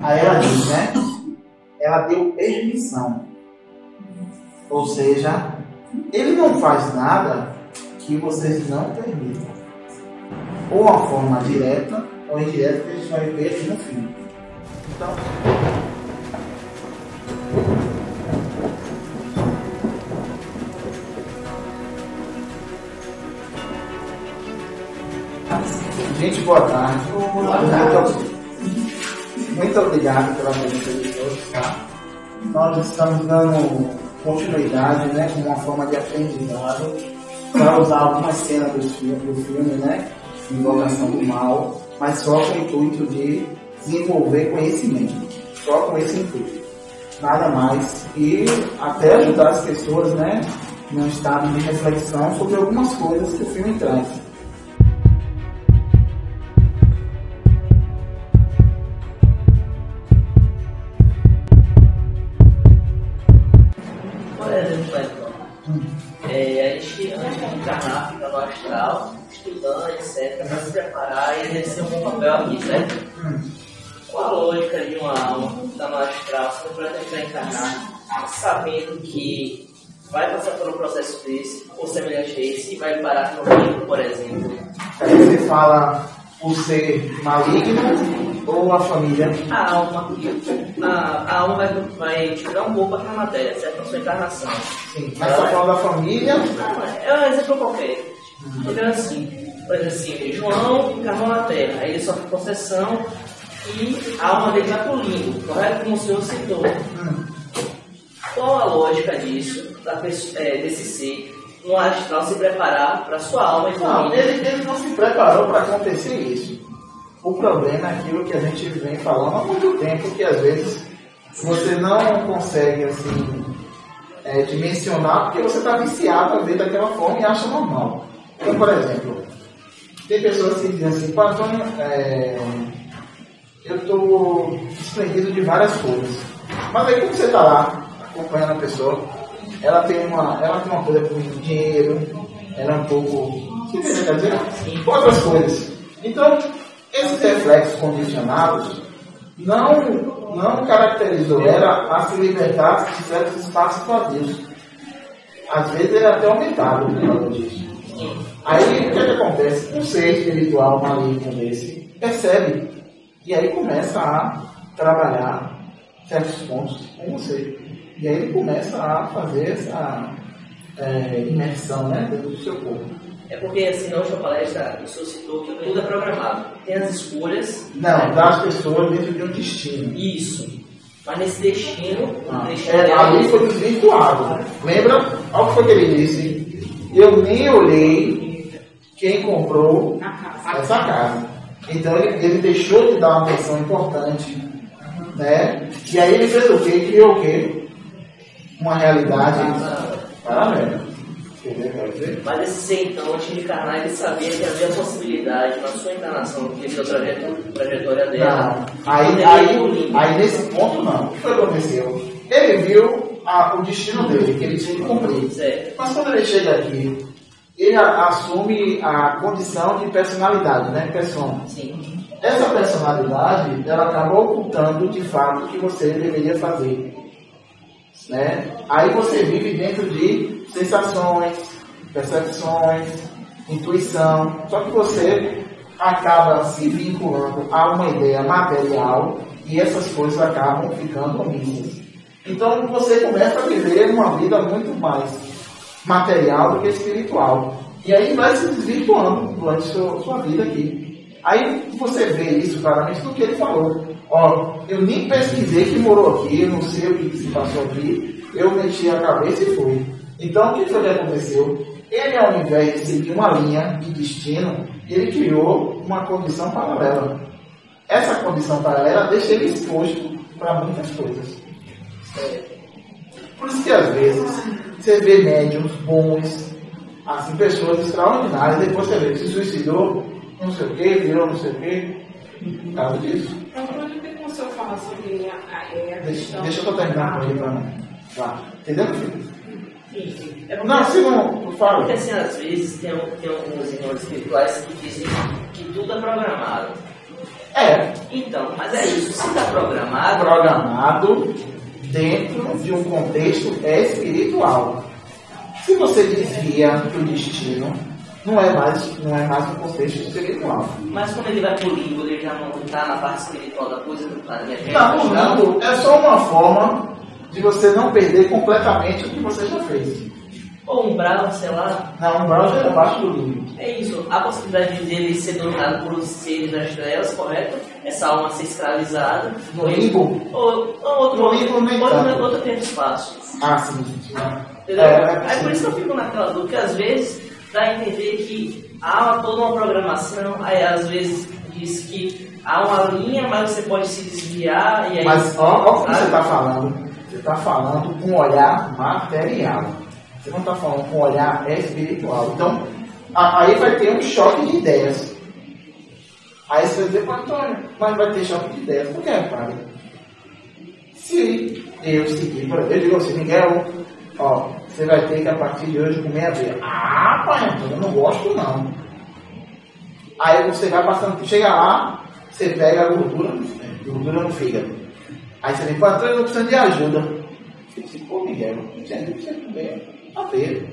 Aí ela diz, né? Ela deu permissão. Ou seja, ele não faz nada que vocês não permitam. Ou uma forma direta ou indireta que a gente vai ver aqui no filme. Então, gente, boa tarde. Muito obrigado pela presença de todos, tá? Nós estamos dando continuidade, né, com uma forma de aprendizado para usar algumas cenas do filme, né, Invocação do Mal, mas só com o intuito de desenvolver conhecimento, só com esse intuito, nada mais, e até ajudar as pessoas, né, num estado de reflexão sobre algumas coisas que o filme traz. A gente, antes de encarnar, fica no astral, estudando, etc., para se preparar e exercer um bom papel aqui, certo? Qual a lógica de uma alma que está no astral, se não pretende encarnar, sabendo que vai passar por um processo desse, ou semelhante a esse, e vai parar no rio, por exemplo? Aí você fala o ser maligno ou a família? A alma vai te dar um pouco aqui na matéria, certo? Na sua encarnação. Sim, mas está falando da família? É um exemplo qualquer. Então, assim, por exemplo, assim, João encarnou na Terra, aí ele sofre possessão e a alma dele vai para o limbo, correto? Como o senhor citou. Qual a lógica disso, desse ser no astral se preparar para sua alma e família? Não, ele não se preparou para acontecer isso. O problema é aquilo que a gente vem falando há muito tempo, que às vezes você não consegue assim, dimensionar porque você está viciado a ver daquela forma e acha normal. Então, por exemplo, tem pessoas que dizem assim, Antônio, eu estou desprendido de várias coisas. Mas aí quando você está lá acompanhando a pessoa, ela tem uma coisa com dinheiro, ela é um pouco, quer dizer, outras coisas. Então, esses reflexos condicionados não caracterizou ela a se libertar de certos espaços vazios. Às vezes ele é até aumentado por causa disso. Aí o que acontece? Um ser espiritual maligno desse percebe e aí começa a trabalhar certos pontos com você. E aí ele começa a fazer essa imersão, né, dentro do seu corpo. É porque, assim, na última palestra, o senhor citou que tudo é programado. Tem as escolhas... Não, das pessoas dentro de um destino. Isso. Mas nesse destino... ali foi desvirtuado. Lembra? Olha o que foi que ele disse. Eu nem olhei quem comprou essa casa. Então ele deixou de dar uma atenção importante. Né? E aí ele fez o quê? Criou o quê? Uma realidade paralela. Mas esse ser, então, antes de encarnar, ele sabia que havia possibilidade na sua encarnação, que ele a trajetória dela. Não. Aí nesse ponto não. O que foi que aconteceu? Ele viu o destino dele, que ele tinha que cumprir. Certo. Mas quando ele chega aqui, ele assume a condição de personalidade, né? Persona. Sim. Essa personalidade, ela acaba ocultando de fato o que você deveria fazer. Né? Aí você vive dentro de sensações, percepções, intuição, só que você acaba se vinculando a uma ideia material e essas coisas acabam ficando omissas. Então você começa a viver uma vida muito mais material do que espiritual. E aí vai se desvirtuando durante sua vida aqui. Aí você vê isso claramente no que ele falou. Ó, eu nem pesquisei quem morou aqui, eu não sei o que se passou aqui, eu meti a cabeça e fui. Então, o que foi que aconteceu? Ele, ao invés de seguir uma linha de destino, ele criou uma condição paralela. Essa condição paralela deixa ele exposto para muitas coisas. Por isso que, às vezes, você vê médiums bons, assim, pessoas extraordinárias, depois você vê que se suicidou, não sei o que, virou não sei o que, por causa disso. Então, quando o senhor fala sobre a questão... Deixa eu terminar com ele para mim. Lá. Entendeu, filho? Sim. Não, se não, fala. Porque assim, às vezes tem alguns irmãos espirituais que dizem que tudo é programado. Então, mas é isso. Se está programado... Programado dentro de um contexto espiritual. Se você desvia do destino, não é mais um contexto espiritual. Mas quando ele vai pro limbo, ele já não está na parte espiritual da coisa do planeta. Não, é só uma forma de você não perder completamente o que você já fez. Ou umbral, sei lá. Não, umbral já é abaixo do limbo. É isso. A possibilidade dele ser dominado por seres das trevas, correto? Essa alma ser escravizada. No limbo? No limbo nem outro tempo e espaço. Ah, sim. Entendeu? Aí por isso que eu fico naquela dúvida, que às vezes dá a entender que há toda uma programação, aí às vezes diz que há uma linha, mas você pode se desviar e aí... Mas olha o que você está falando. Você está falando com um olhar material. Você não está falando com um olhar espiritual. Então, aí vai ter um choque de ideias. Aí você vai dizer, Antônio, mas vai ter choque de ideias. Por que, pai? Se eu seguir, eu digo assim, Miguel, ó, você vai ter que a partir de hoje comer aveia. Ah, pai, Antônio, eu não gosto não. Aí você vai passando, chega lá, você pega a gordura no fígado. Aí você vem, pai, Antônio, eu não preciso de ajuda. Eu disse, pô, Miguel, não precisa comer aveia.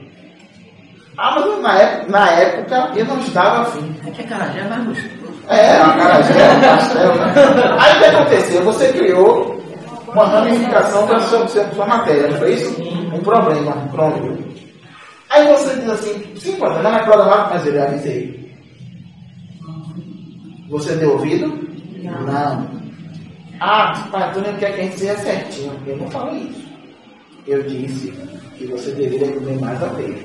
Ah, mas na época eu não estava afim. É que a acarajé é mais gostoso. A acarajé é um pastel, né? Aí o que aconteceu? Você criou uma ramificação da sua matéria, não foi isso? Um problema crônico. Aí você diz assim, sim, pô, não é programado, mas eu avisei. Você deu ouvido? Não. Ah, Antônio quer que a gente seja certinho. Eu não falei isso. Eu disse que você deveria comer mais aveia.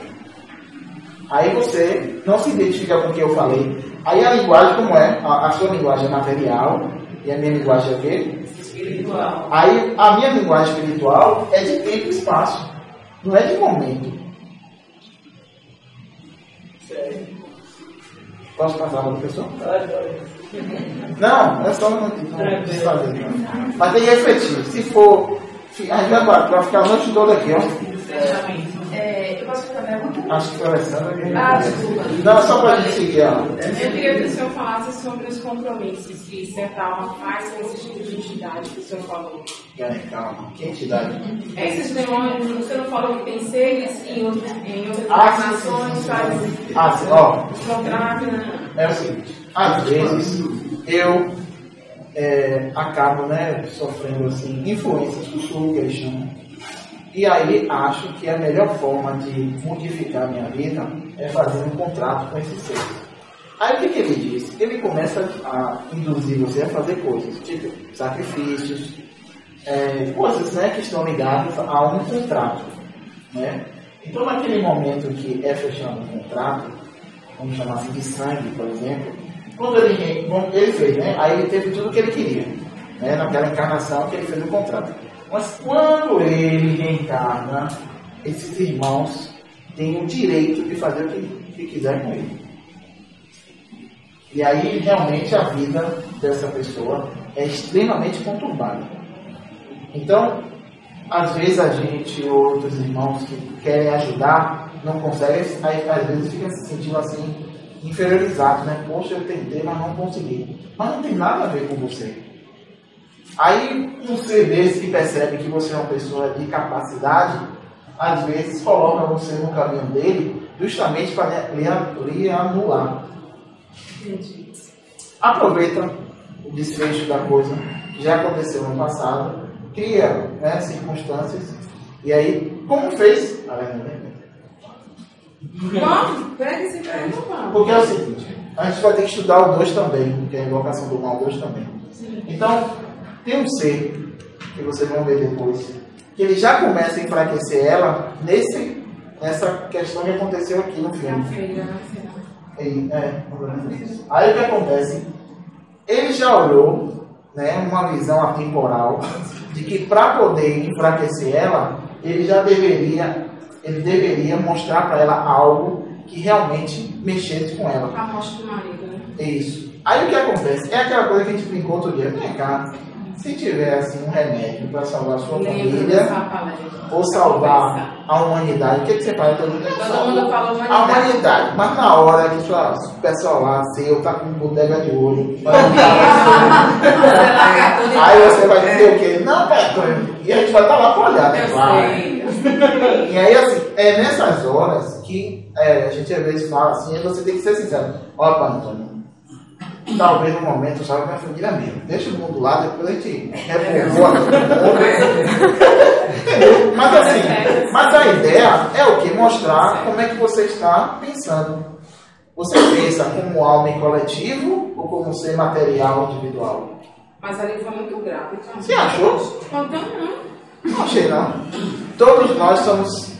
Aí você não se identifica com o que eu falei. Aí a linguagem como é? A sua linguagem é material e a minha linguagem é o quê? Espiritual. Aí a minha linguagem espiritual é de tempo e espaço. Não é de momento. Posso passar para o professor? Não, é só não fazer. Mas tem que refletir. Se for... A gente vai ficar a noite toda aqui, ó. Eu posso fazer uma pergunta? Acho que foi a Alessandra. Desculpa. Não, só para a gente seguir, ó. Eu queria que o senhor falasse sobre os compromissos que certa alma faz com esse tipo de entidade que o senhor falou. Calma, que entidade? Esses demônios, o senhor falou que tem seres em outras nações, fazem sim, ó. contrato, né? É o seguinte, às vezes eu acabo, né, sofrendo assim, influências do sul, que eles chamam. E aí acho que a melhor forma de modificar a minha vida é fazer um contrato com esse ser. Aí o que ele diz? Ele começa a induzir você a fazer coisas, tipo sacrifícios, coisas, né, que estão ligadas a um contrato. Né? Então naquele momento que é fechado um contrato, vamos chamar assim de sangue, por exemplo, quando ele fez, né, aí ele teve tudo o que ele queria, né, naquela encarnação que ele fez o contrato. Mas quando ele reencarna, esses irmãos têm o direito de fazer o que quiser com ele. E aí, realmente, a vida dessa pessoa é extremamente conturbada. Então, às vezes a gente, ou outros irmãos que querem ajudar, não conseguem, aí, às vezes fica se sentindo assim, inferiorizado, né? Poxa, eu tentei, mas não consegui. Mas não tem nada a ver com você. Aí, um ser desse que percebe que você é uma pessoa de capacidade, às vezes coloca você no caminho dele, justamente para lhe anular. Entendi. Aproveita o desfecho da coisa que já aconteceu no passado, cria, né, circunstâncias, e aí, como fez? Vamos, pega esse pé, vamos. Porque é o seguinte, a gente vai ter que estudar o 2 também, que é a invocação do mal 2 também. Sim. Então, tem um ser, que vocês vão ver depois, que ele já começa a enfraquecer ela nessa questão que aconteceu aqui no filme. Aí o que acontece? Ele já olhou, né, uma visão atemporal de que para poder enfraquecer ela, ele deveria mostrar para ela algo que realmente mexesse com ela. A morte do marido, né? Isso. Aí o que acontece? É aquela coisa que a gente brincou outro dia. Vem cá. Se tiver assim, um remédio para salvar a sua família ou salvar a humanidade, o que você faz? Todo mundo fala humanidade. A humanidade, mas na hora que o pessoal lá, seu, tá com bodega de ouro, aí você vai dizer o quê? Não, Antônio, e a gente vai estar lá para olhar, né? E aí, assim, é nessas horas que a gente às vezes fala assim, e você tem que ser sincero. Olha, Pai Antônio, talvez no momento salve minha família mesmo. Deixa o mundo lá, depois a gente repovoa todo mundo. Mas assim, mas a ideia é o que? Mostrar como é que você está pensando. Você pensa como alma em coletivo ou como ser material individual? Mas ali foi muito grave. Então. Você achou? Não. Não achei não. Todos nós somos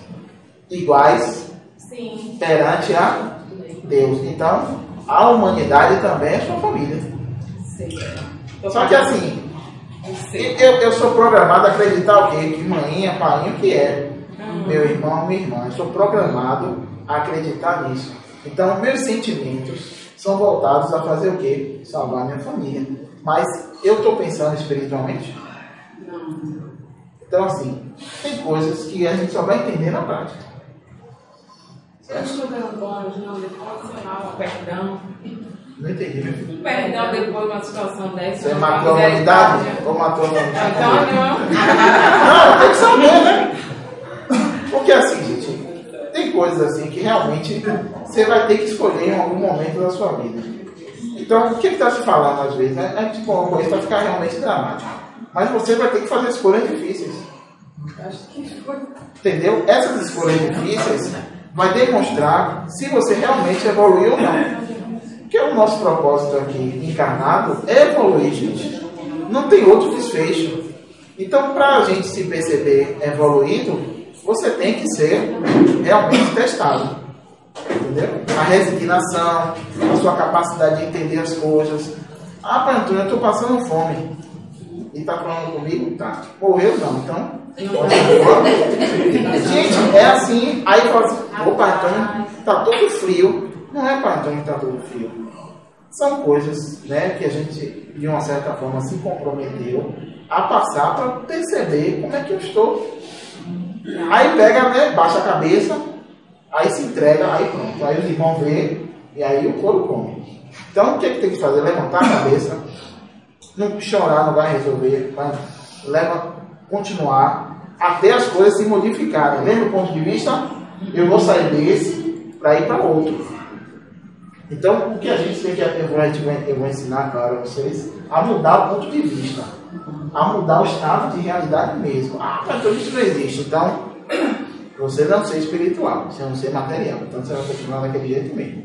iguais. Sim. Perante a Deus. Então, a humanidade também é sua família. Sim. Só que assim, eu sou programado a acreditar o quê? Que mãinha, pai, o que é? Meu irmão, minha irmã. Eu sou programado a acreditar nisso. Então, meus sentimentos são voltados a fazer o quê? Salvar minha família. Mas eu estou pensando espiritualmente? Não. Então, assim, tem coisas que a gente só vai entender na prática. Eu estou dando bônus, não, depois o perdão. Não entendi, meu filho. Perdão depois de uma situação dessa. Você matou a humanidade ou matou a humanidade? Então, não. Não, tem que saber, né? Porque assim, gente, tem coisas assim que realmente você vai ter que escolher em algum momento da sua vida. Então, o que está se falando às vezes? É tipo uma coisa para ficar realmente dramático. Mas você vai ter que fazer escolhas difíceis. Entendeu? Essas escolhas difíceis vai demonstrar se você realmente evoluiu ou não. Porque o nosso propósito aqui encarnado é evoluir, gente. Não tem outro desfecho. Então, para a gente se perceber evoluído, você tem que ser realmente testado. Entendeu? A resignação, a sua capacidade de entender as coisas. Ah, Pai Antônio, eu estou passando fome. E está falando comigo? Tá. Morreu? Não. Então, gente, é assim. Aí fala assim, ô Pai Antônio, está todo frio. Não é Pai Antônio que está todo frio. São coisas, né, que a gente, de uma certa forma, se comprometeu a passar para perceber como é que eu estou. Aí pega, né, baixa a cabeça, aí se entrega, aí pronto. Aí os irmãos vê e aí o couro come. Então, o que tem que fazer? Levantar a cabeça. Não chorar, não vai resolver. Continuar até as coisas se modificarem. Lembra o ponto de vista? Eu vou sair desse para ir para outro. Então, o que a gente tem que... Eu vou ensinar, claro, a vocês a mudar o ponto de vista. A mudar o estado de realidade mesmo. Ah, mas isso não existe. Então, você não ser espiritual, você não ser material. Então, você vai continuar daquele jeito mesmo.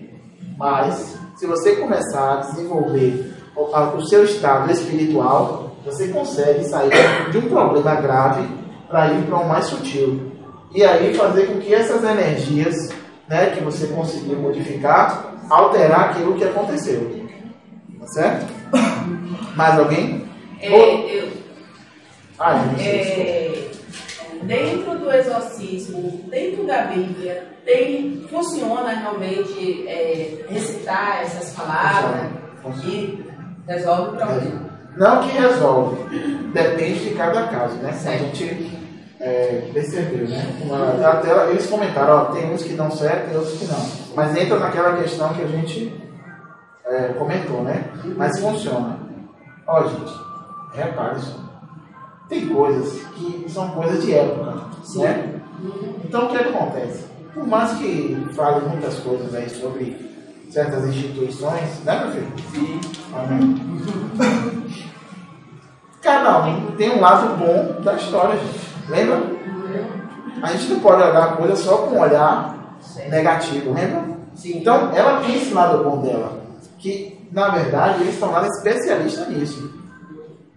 Mas, se você começar a desenvolver o seu estado espiritual, você consegue sair de um problema grave para ir para um mais sutil. E aí fazer com que essas energias, né, que você conseguiu modificar, alterar aquilo que aconteceu. Tá certo? Mais alguém? Dentro do exorcismo, dentro da Bíblia, funciona realmente recitar essas palavras que resolve o problema? Não que resolve, depende de cada caso, né? A gente percebeu, né? Até eles comentaram, ó, tem uns que dão certo e outros que não. Mas entra naquela questão que a gente comentou, né? Mas funciona. Ó, gente, repare isso. Tem coisas que são coisas de época, né? Então, o que acontece? Por mais que falem muitas coisas aí sobre certas instituições, né, meu filho? Sim. Amém. Cada um tem um lado bom da história, gente. Lembra? A gente não pode olhar a coisa só com um olhar negativo, lembra? Sim. Então, ela tem esse lado bom dela. Que, na verdade, eles tornaram especialistas nisso.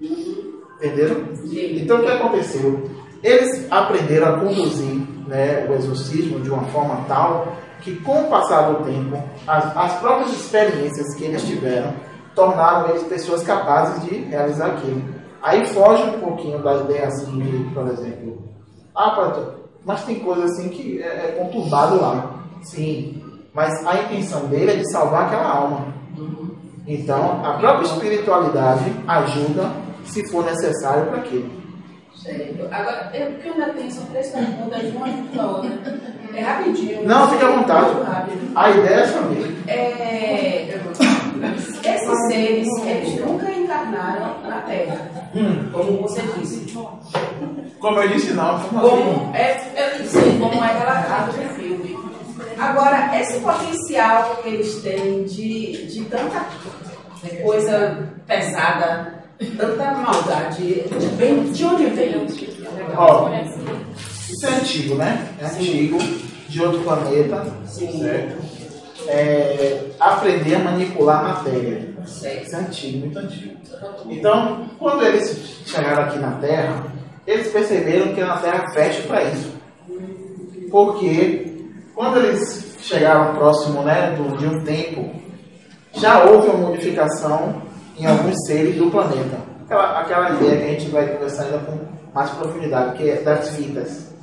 Entenderam? Sim. Então, o que aconteceu? Eles aprenderam a conduzir, né, o exorcismo de uma forma tal que, com o passar do tempo, as próprias experiências que eles tiveram tornaram eles pessoas capazes de realizar aquilo. Aí foge um pouquinho da ideia assim de, por exemplo, mas tem coisa assim que é conturbado lá. Sim, mas a intenção dele é de salvar aquela alma. Então, a própria espiritualidade ajuda se for necessário para aquilo. Certo. Agora, porque eu ainda tenho só 3 perguntas, uma junto à outra. É rapidinho. Não, fique à vontade. Rápido. A ideia é saber. Esses seres, eles nunca encarnaram na Terra, como você disse. Como eu disse, não. Como como é relatado no filme. Agora, esse potencial que eles têm de tanta coisa pesada, tanta maldade, de onde vem? Ó, isso é antigo, né? É antigo, de outro planeta, certo? Aprender a manipular a matéria. Isso é antigo, muito antigo. Então, quando eles chegaram aqui na Terra, eles perceberam que na Terra fecha para isso. Porque quando eles chegaram próximo, né, de um tempo, já houve uma modificação em alguns seres do planeta. Aquela ideia que a gente vai conversar ainda com mais profundidade, que é das fitas.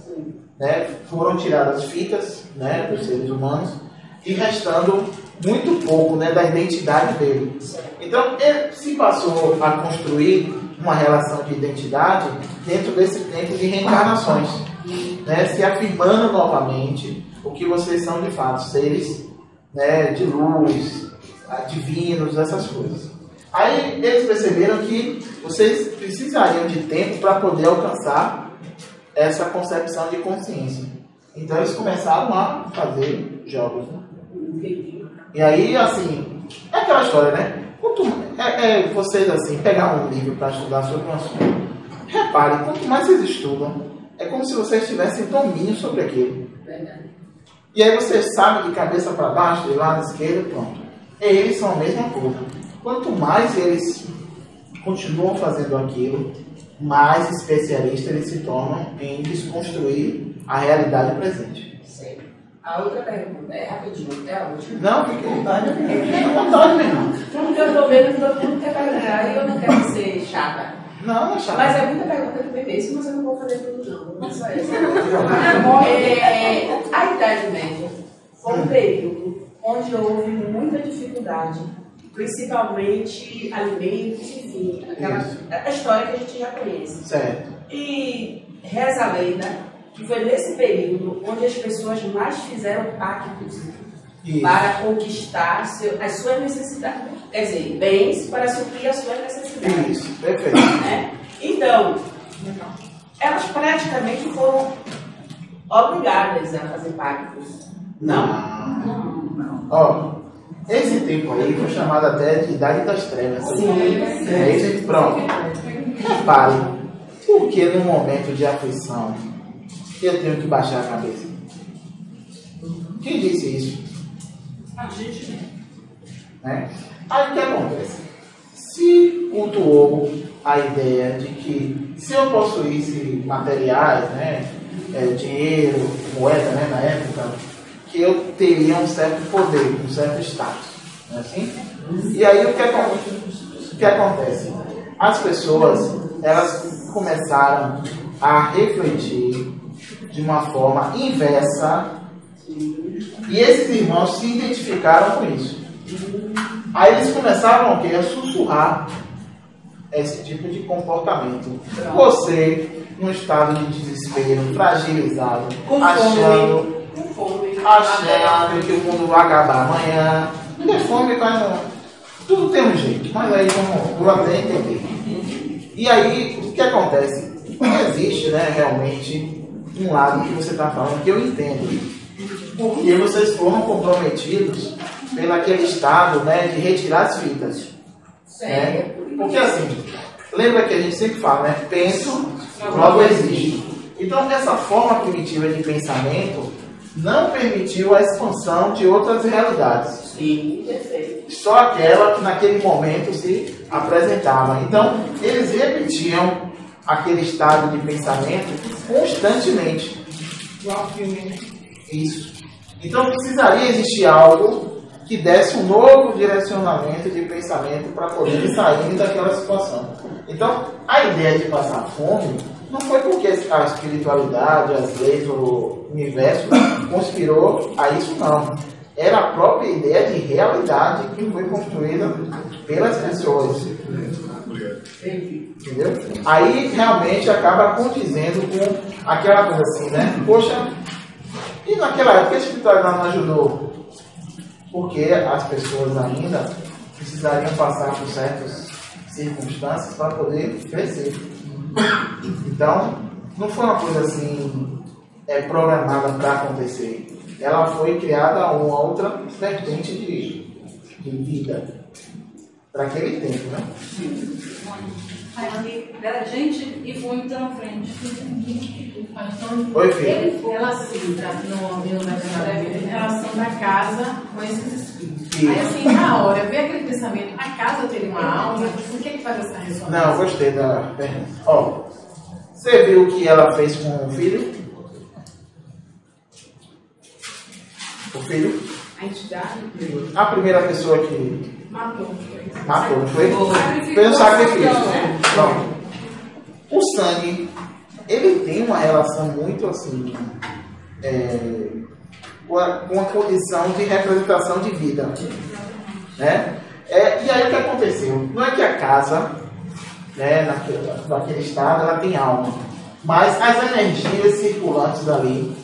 Né? Foram tiradas fitas, né, dos seres humanos e restando muito pouco, né, da identidade dele. Então, ele se passou a construir uma relação de identidade dentro desse tempo de reencarnações, né, se afirmando novamente o que vocês são de fato, seres, né, de luz, divinos, essas coisas. Aí eles perceberam que vocês precisariam de tempo para poder alcançar essa concepção de consciência. Então eles começaram a fazer jogos, né? E aí, assim, é aquela história, né? Vocês, assim, pegar um livro para estudar sobre um assunto. Reparem, quanto mais vocês estudam, é como se vocês tivessem domínio sobre aquilo. E aí vocês sabem de cabeça para baixo, de lado esquerdo, pronto. Eles são a mesma coisa. Quanto mais eles continuam fazendo aquilo, mais especialistas eles se tornam em desconstruir a realidade presente. Sim. A outra pergunta é rapidinho, é a última. Não, fique à vontade, fique à vontade, meu irmão. Porque eu estou vendo que todo mundo quer perguntar e eu não quero ser chata. Não, não é chata. Mas é muita pergunta que vem mesmo, mas eu não vou fazer tudo não. Não é só essa. A Idade Média foi um período onde houve muita dificuldade, principalmente alimentos, enfim, a história que a gente já conhece. Certo. E reza a lenda que foi nesse período onde as pessoas mais fizeram pactos para conquistar as suas necessidades. Quer dizer, bens para suprir as suas necessidades. Isso, perfeito. Né? Então, elas praticamente foram obrigadas a fazer pactos. Não. Ó, esse tempo aí foi chamado até de Idade das Trevas. Sim. Pronto. Repare, por que no momento de aflição eu tenho que baixar a cabeça? Quem disse isso? A gente. Né? Aí o que acontece? Se cultuou a ideia de que se eu possuísse materiais, né, dinheiro, moeda, né, na época, que eu teria um certo poder, um certo status. Não é assim? E aí o que acontece? As pessoas, elas começaram a refletir de uma forma inversa e esses irmãos se identificaram com isso. Aí eles começaram a sussurrar esse tipo de comportamento. Você, num estado de desespero, fragilizado, achando que o mundo vai acabar amanhã. Não tem fome, tudo tem um jeito. Mas aí vamos até entender. E aí, o que acontece? Não existe, né, realmente um lado que você está falando que eu entendo. Porque vocês foram comprometidos pelo aquele estado, né, de retirar as fitas. Né? Porque assim, lembra que a gente sempre fala, né? Penso, logo existo. Então, essa forma primitiva de pensamento não permitiu a expansão de outras realidades. Sim, perfeito. Só aquela que naquele momento se apresentava. Então, eles repetiam aquele estado de pensamento constantemente. Igual filme. Isso. Então, precisaria existir algo que desse um novo direcionamento de pensamento para poder sair daquela situação. Então, a ideia de passar fome não foi porque a espiritualidade, as leis, o universo conspirou a isso, não. Era a própria ideia de realidade que foi construída pelas pessoas. Entendeu? Aí realmente acaba condizendo com aquela coisa assim, né? Poxa, e naquela época a espiritualidade não ajudou? Porque as pessoas ainda precisariam passar por certas circunstâncias para poder crescer. Então, não foi uma coisa assim programada para acontecer. Ela foi criada uma outra vertente de vida para aquele tempo, né? Gente, e foi muito na frente. Oi, filho. Ele ela assim, em relação da casa com esses espíritos. Aí assim, na hora, vê aquele pensamento, a casa teria uma alma, o que faz essa ressonância? Não, gostei da pergunta. Ó, você viu o que ela fez com o filho? O filho? A entidade A primeira pessoa que matou. matou, não foi? Fez um sacrifício. Não. O sangue, ele tem uma relação muito assim, com a condição de representação de vida. Né? E aí o que aconteceu? Não é que a casa, né, naquele estado, ela tem alma. Mas as energias circulantes ali,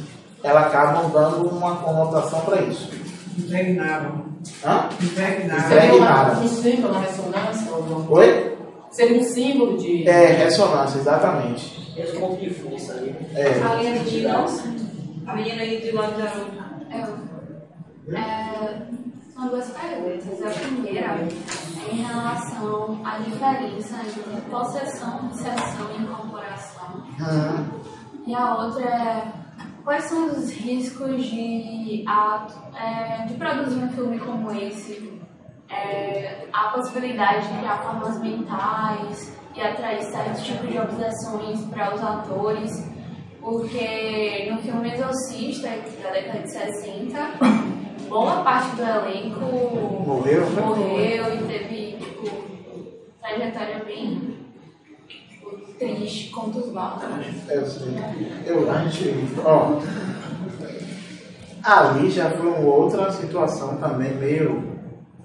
elas acabam dando uma conotação para isso. Impregnaram. Hã? Impregnaram. Um símbolo, uma ressonância? Oi? Seria um símbolo de... Ressonância, exatamente. Esse ponto de força ali. A linha de a menina aí de lá são duas perguntas. A primeira é em relação à diferença entre possessão, obsessão e incorporação. E a outra é quais são os riscos de produzir um filme como esse? A possibilidade de criar formas mentais e atrair certos tipos de obsessões para os atores, porque no filme Exorcista, da década de 60, boa parte do elenco morreu e teve trajetória bem triste, conturbada. Ali já foi uma outra situação também meio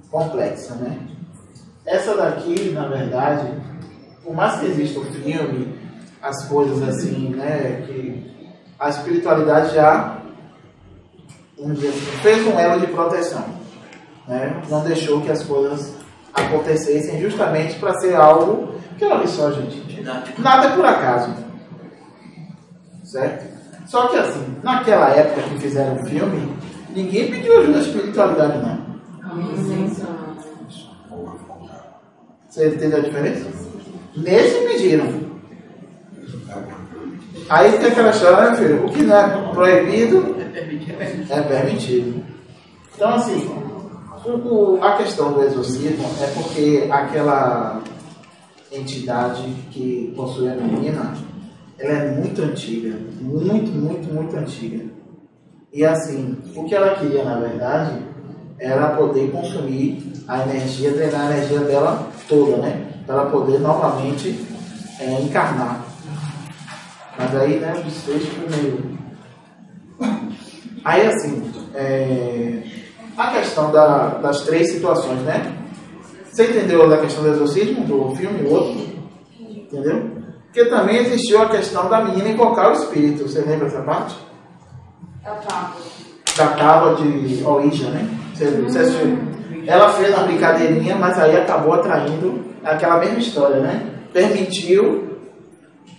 complexa, né? Essa daqui, na verdade, por mais que exista o filme, as coisas assim, né, que a espiritualidade já, vamos dizer assim, fez um elo de proteção, né? Não deixou que as coisas acontecessem justamente para ser algo que, olha só, gente, nada é por acaso, certo? Só que assim, naquela época que fizeram o filme, ninguém pediu ajuda à espiritualidade, não. Você entendeu a diferença? Nesse pediram. Aí tem aquela história, né, filho? O que não é proibido é permitido. Então, assim, a questão do exorcismo é porque aquela entidade que possui a menina, ela é muito antiga. Muito antiga. E assim, o que ela queria, na verdade, era poder consumir a energia, drenar a energia dela toda, né? Para ela poder novamente encarnar. Mas aí, né, o desfecho foi meio... Aí, assim, a questão das três situações, né? Você entendeu da questão do exorcismo, do filme, o outro? Entendeu? Porque também existiu a questão da menina invocar o espírito. Você lembra essa parte? Da tábua de Ouija, né? Você assistiu? Ela fez uma brincadeirinha, mas aí acabou atraindo aquela mesma história, né? Permitiu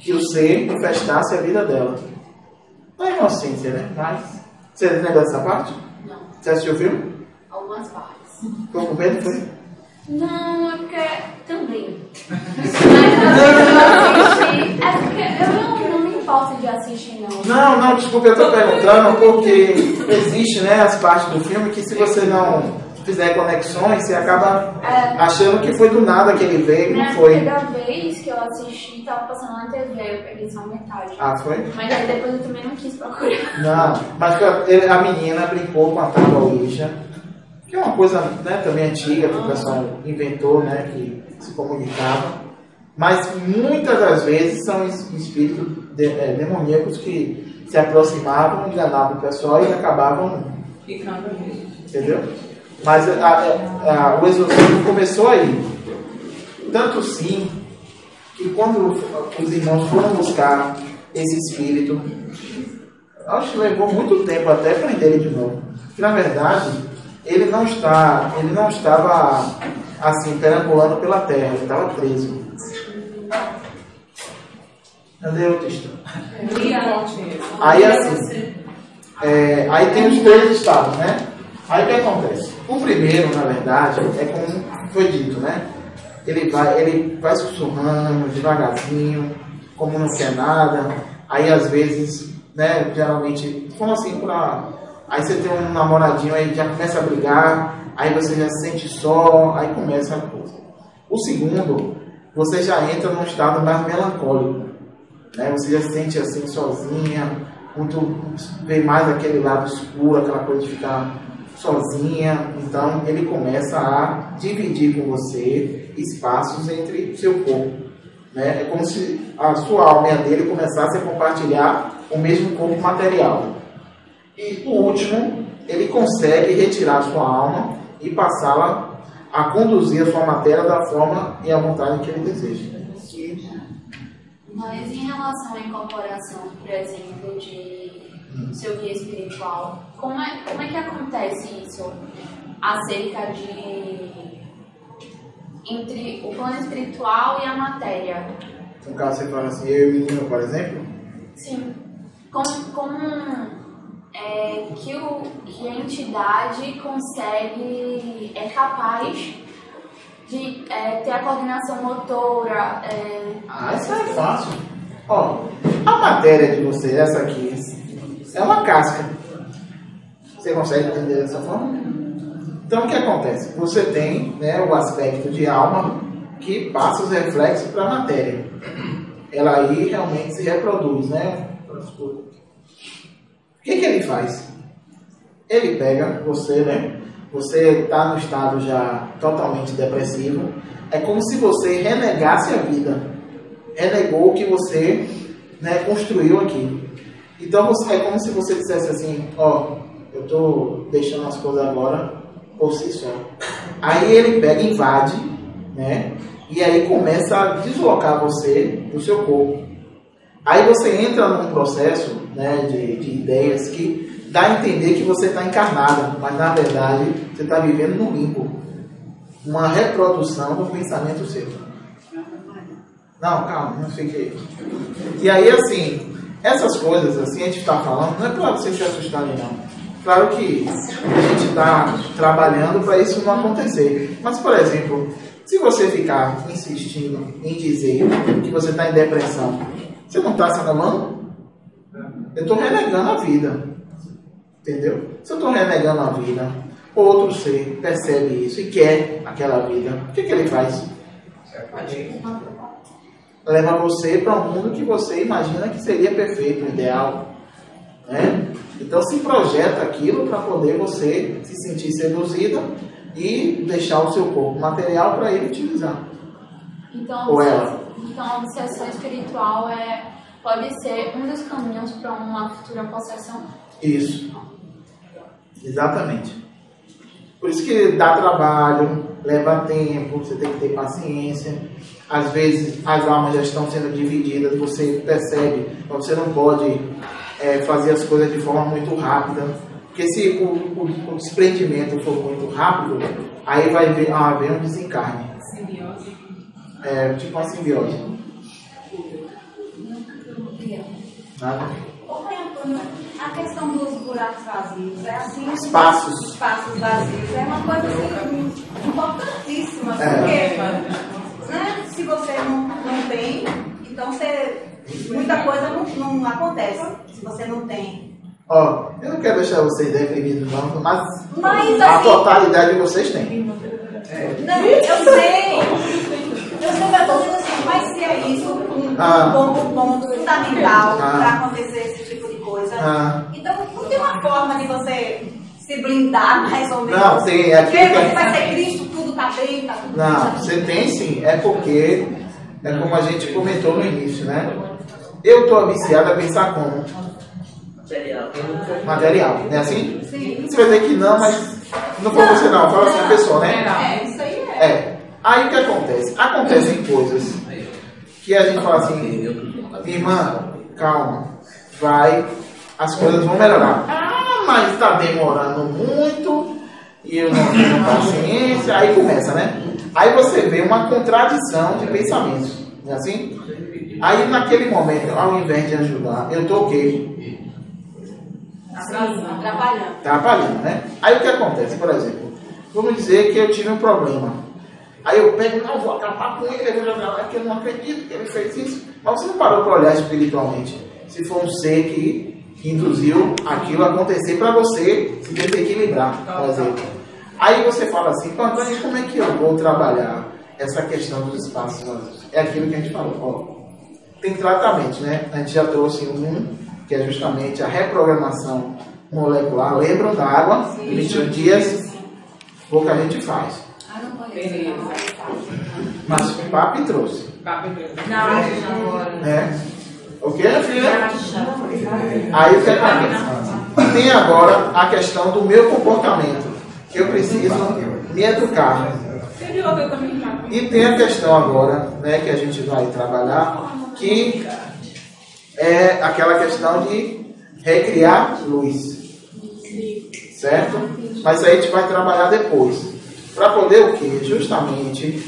que o ser infestasse a vida dela. Não é inocência, né? Mas... Você lembra dessa parte? Não. Você assistiu o filme? Algumas partes. Ficou com medo, foi? Não, é porque também. Mas eu assisti. É porque eu não me importo de assistir, não. Não, desculpa, eu tô perguntando porque existe, né, as partes do filme que se você não fizer conexões, você acaba achando que foi do nada que ele veio, não foi. A primeira vez que eu assisti, tava passando na TV, eu peguei só metade. Ah, foi? Mas aí depois eu também não quis procurar. Não, mas a menina brincou com a tábua Ouija, que é uma coisa, né, também antiga, que o pessoal inventou, né, que se comunicava. Mas muitas das vezes são espíritos demoníacos que se aproximavam, enganavam o pessoal e acabavam ficando mesmo. Entendeu? Mas o exorcismo começou aí. Tanto sim que quando os irmãos foram buscar esse espírito, acho que levou muito tempo até prender ele de novo. Que na verdade ele não estava assim perambulando pela terra, ele estava preso. Cadê o texto? Aí assim, aí tem os 3 estados, né? Aí o que acontece? O primeiro, na verdade, é como foi dito, né? Ele vai sussurrando devagarzinho, como não quer nada. Aí às vezes, né, geralmente, como assim, aí você tem um namoradinho, aí já começa a brigar, aí você já se sente só, aí começa a coisa. O segundo, você já entra num estado mais melancólico, né? Você já se sente assim sozinha, vê mais aquele lado escuro, aquela coisa de ficar sozinha. Então ele começa a dividir com você espaços entre o seu corpo, né? É como se a sua alma e a dele começassem a compartilhar o mesmo corpo material. E por último, ele consegue retirar a sua alma e passá-la a conduzir a sua matéria da forma e à vontade que ele deseja. Mas em relação à incorporação, por exemplo, de seu guia espiritual, como é que acontece isso acerca entre o plano espiritual e a matéria? No caso, você fala assim, eu e o menino, por exemplo? Sim. Como que a entidade é capaz de ter a coordenação motora? Isso é fácil. Ó, a matéria de você, essa aqui, é uma casca. Você consegue entender dessa forma? Então o que acontece? Você tem, né, o aspecto de alma que passa os reflexos para a matéria. Ela aí realmente se reproduz, né? O que ele faz? Ele pega você, né? Você está no estado já totalmente depressivo. É como se você renegasse a vida. Renegou o que você, né, construiu aqui. Então é como se você dissesse assim, ó, eu estou deixando as coisas agora por si só. Aí ele pega, invade, né? E aí começa a deslocar você do seu corpo. Aí você entra num processo, né, de ideias que dá a entender que você está encarnada, mas na verdade você está vivendo no limbo. Uma reprodução do pensamento seu. Não, calma, não fique aí. E aí, assim, essas coisas, assim, a gente está falando, não é para vocês se assustarem, não. Claro que a gente está trabalhando para isso não acontecer. Mas, por exemplo, se você ficar insistindo em dizer que você está em depressão, você não está se anulando? Eu estou renegando a vida. Entendeu? Se eu estou renegando a vida, outro ser percebe isso e quer aquela vida, o que ele faz? Leva você para um mundo que você imagina que seria perfeito, ideal, né? Então se projeta aquilo para poder você se sentir seduzida e deixar o seu corpo material para ele utilizar. Então a obsessão espiritual pode ser um dos caminhos para uma futura possessão? Isso. Exatamente. Por isso que dá trabalho, leva tempo, você tem que ter paciência. Às vezes as almas já estão sendo divididas, você percebe, você não pode fazer as coisas de forma muito rápida. Porque se o desprendimento for muito rápido, aí vai haver um desencarne. Simbiose. Tipo uma simbiose. Nada. A questão dos buracos vazios é assim. Espaços vazios é uma coisa assim, importantíssima. Porque né, se você não tem, então muita coisa não acontece. Se você não tem. Ó, eu não quero deixar vocês deprimidos, não, mas a assim, totalidade de vocês tem. Não, eu sei, mas estou dizendo assim, mas se é isso um ponto fundamental para acontecer esse tipo de coisa, então não tem uma forma de você se blindar mais ou menos? Não, tem. Porque você vai ser Cristo, tudo está bem, está tudo bem. Não, você tem sim, é porque, é como a gente comentou no início, né? Eu estou viciado a pensar como? Material, não é assim? Sim. Você vai dizer que não, mas não foi você não, fala assim a pessoa, né? Isso aí Aí o que acontece? Acontecem coisas que a gente fala assim, irmã, calma, as coisas vão melhorar. Ah, mas está demorando muito, e eu não tenho paciência, aí começa, né? Aí você vê uma contradição de pensamentos, não é assim? Aí naquele momento, ao invés de ajudar, eu estou o quê? Trabalhando, né? Aí o que acontece, por exemplo, vamos dizer que eu tive um problema. Aí eu pego, não, vou acabar com ele, eu vou jogar lá, que eu não acredito que ele fez isso. Mas você não parou para olhar espiritualmente. Se for um ser que induziu aquilo a acontecer para você se desequilibrar, por exemplo. Aí você fala assim, Antônio, como é que eu vou trabalhar essa questão dos espaços vazios? É aquilo que a gente falou. Ó, tem tratamento, né? A gente já trouxe que é justamente a reprogramação molecular. Lembram da água? 21 dias, pouca gente faz. Mas o papo trouxe. O que, filha? Aí o que acontece? Tem agora a questão do meu comportamento, que eu preciso me educar. E tem a questão agora, né, que a gente vai trabalhar, que é aquela questão de recriar luz. Certo? Mas aí a gente vai trabalhar depois. Para poder o quê? Justamente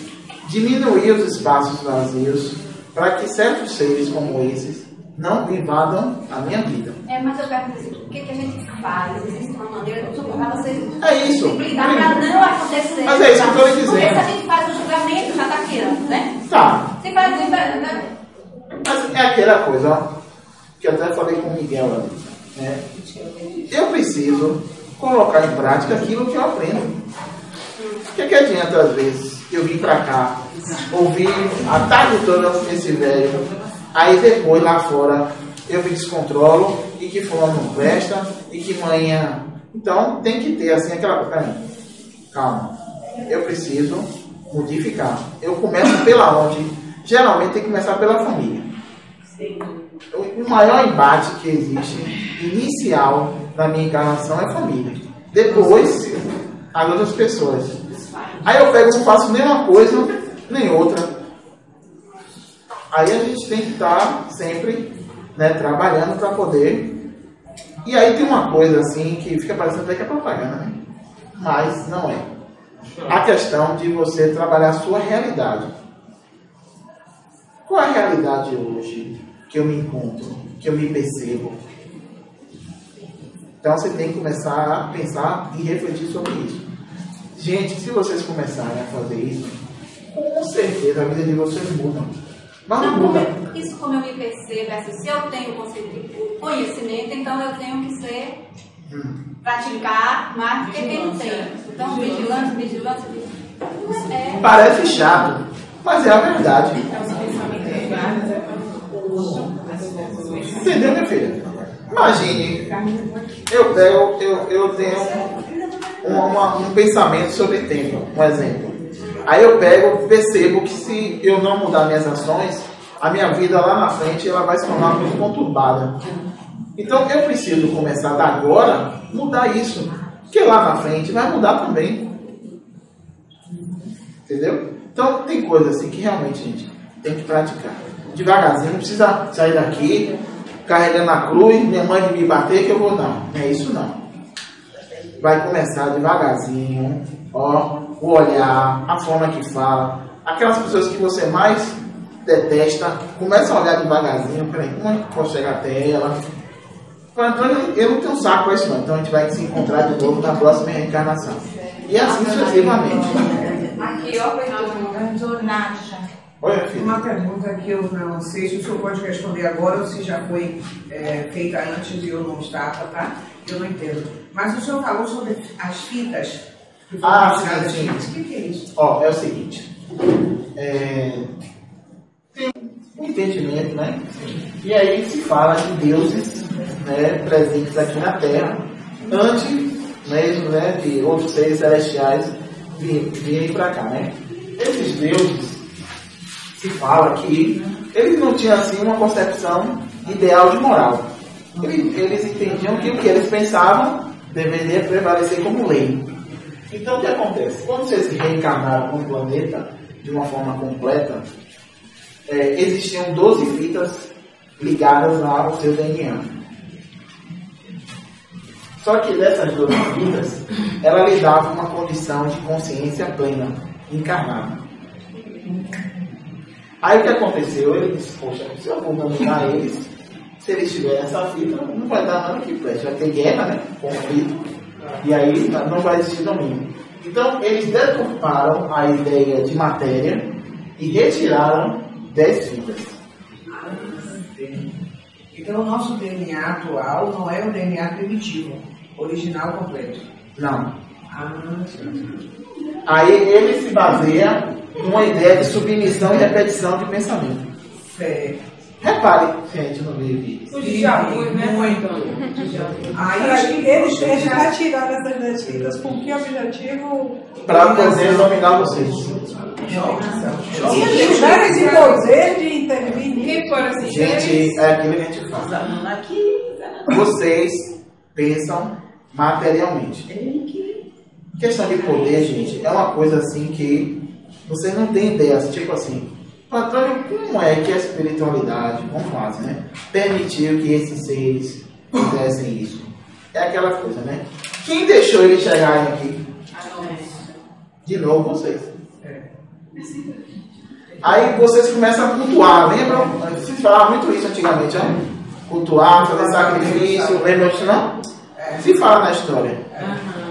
diminuir os espaços vazios para que certos seres como esses não invadam a minha vida. Mas eu pergunto assim, o que a gente faz? Existe uma maneira de suportar vocês? É isso. Para não acontecer. Mas é isso que eu estou lhe dizendo. Porque se a gente faz o julgamento, já está criando, né? Tá. Se faz Mas é aquela coisa, ó, que eu até falei com o Miguel ali, né? Eu preciso colocar em prática aquilo que eu aprendo. O que adianta, às vezes, eu vim pra cá, ouvir a tarde toda esse velho, aí depois lá fora eu me descontrolo e que fulano não presta e que manhã. Então tem que ter assim aquela. Peraí, calma, eu preciso modificar. Eu começo pela onde? Geralmente tem que começar pela família. O maior embate que existe, inicial na minha encarnação, é a família. Depois, as outras pessoas. Aí eu pego e não faço nem uma coisa, nem outra. Aí a gente tem que estar sempre, né, trabalhando para poder. E aí tem uma coisa assim que fica parecendo até que é propaganda, né? Mas não é. A questão de você trabalhar a sua realidade. Qual é a realidade hoje que eu me encontro, que eu me percebo? Então você tem que começar a pensar e refletir sobre isso. Gente, se vocês começarem a fazer isso, com certeza a vida de vocês muda. Mas não muda. Isso como eu me percebo, assim, se eu tenho o conhecimento, então eu tenho que ser, praticar mais do que quem não tem. Então, vigilância. Parece chato, mas é a verdade. Entendeu, minha filha? Imagine, eu tenho um pensamento sobre tempo, um exemplo. Aí eu percebo que se eu não mudar minhas ações, a minha vida lá na frente ela vai se tornar muito conturbada. Então eu preciso começar da agora mudar isso, porque lá na frente vai mudar também. Entendeu? Então tem coisas assim que realmente, gente, tem que praticar. Devagarzinho, não precisa sair daqui carregando a cruz, minha mãe me bater que eu vou, não. Não é isso não. Vai começar devagarzinho, ó, o olhar, a forma que fala. Aquelas pessoas que você mais detesta, começa a olhar devagarzinho, peraí, como é que posso chegar até ela? Antônio, eu não tenho saco com isso não, então a gente vai se encontrar de novo na próxima reencarnação. E assim sucessivamente. Aqui, ó, perguntou Nádia. Oi, filho. Uma pergunta que eu não sei se o senhor pode responder agora ou se já foi feita antes de eu não estar, tá? Eu não entendo. Mas o senhor falou sobre as fitas. Sim. O que é isso? Ó, é o seguinte. Tem um entendimento, né? E aí se fala de deuses, né, presentes aqui na Terra, antes mesmo, né, de outros seres celestiais virem para cá, né? Esses deuses, se fala que eles não tinham assim uma concepção ideal de moral. Eles entendiam que o que eles pensavam deveria prevalecer como lei. Então o que acontece? Quando vocês reencarnaram no planeta de uma forma completa, existiam 12 fitas ligadas ao seu DNA. Só que dessas 12 fitas, ela lhe dava uma condição de consciência plena, encarnada. Aí o que aconteceu? Ele disse, poxa, se eu vou dominar eles, se eles tiverem essa fita, não vai dar nada que preste. Vai ter guerra, né? Conflito. E aí não vai existir domínio. Então, eles deturparam a ideia de matéria e retiraram 10 fitas. Então, o nosso DNA atual não é o DNA primitivo, original completo. Não. Aí ele se baseia numa ideia de submissão e repetição de pensamento. Certo. Repare, gente, no meio aqui. O déjà vu, né, mãe? Então. Aí eles retiraram essas 10 fitas com que objetivo? Para poder dominar vocês. Se eles tiverem esse poder de intervir, Quem for assim? Gente, é aquilo que a gente fala. Vocês pensam materialmente. Questão de poder, gente, é uma coisa assim que vocês não têm ideia. Tipo assim, Antônio, como é que a espiritualidade, vamos falar assim, né, permitiu que esses seres fizessem isso? É aquela coisa, né? Quem deixou eles chegarem aqui? De novo, vocês. Aí vocês começam a cultuar, lembram? Se falava muito isso antigamente, né? Cultuar, fazer sacrifício, lembra disso não? Se fala na história.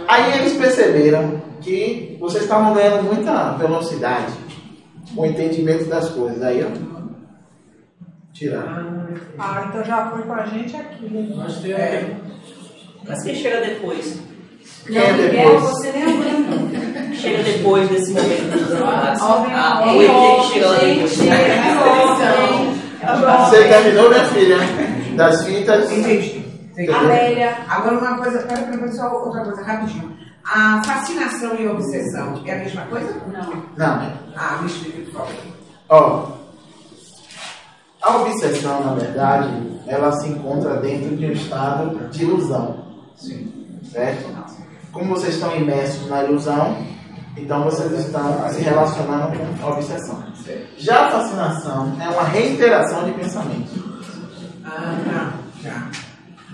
Aí eles perceberam que vocês estavam ganhando muita velocidade, o entendimento das coisas. Aí, ó, tiraram. então já foi com a gente aqui. Mas quem chega depois? Quem é depois? Você lembra? Chega depois desse momento dos anos. O ET que chega lá depois. Você terminou, minha filha? Das fitas? Entendi. Amélia. Agora uma coisa, pera pessoal, outra coisa, rapidinho. A fascinação e a obsessão é a mesma coisa? Não. Me explica, por favor. Ó, a obsessão, na verdade, ela se encontra dentro de um estado de ilusão. Sim. Certo? Como vocês estão imersos na ilusão, então vocês estão se relacionando com a obsessão. Já a fascinação é uma reiteração de pensamento. Já.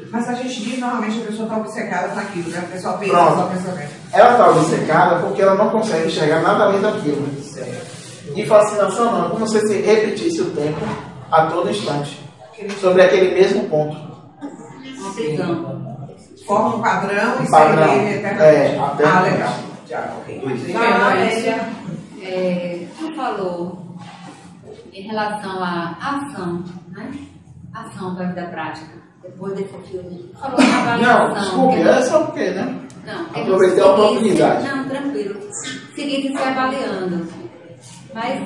Mas a gente diz, normalmente a pessoa está obcecada com aquilo, né? A pessoa pensa, Ela está obcecada porque ela não consegue enxergar nada além daquilo. E fascinação não, como se você repetisse o tempo a todo instante, sobre aquele mesmo ponto. Forma um padrão e padrão. segue ele eternamente. Legal. Já, ok. Você falou em relação à ação, né? Ação da vida prática. Depois desse filme. Falou na avaliação. Não, desculpe, é só porque, né? Não, aproveitei a oportunidade. Não, tranquilo. Seguinte, se avaliando. Mas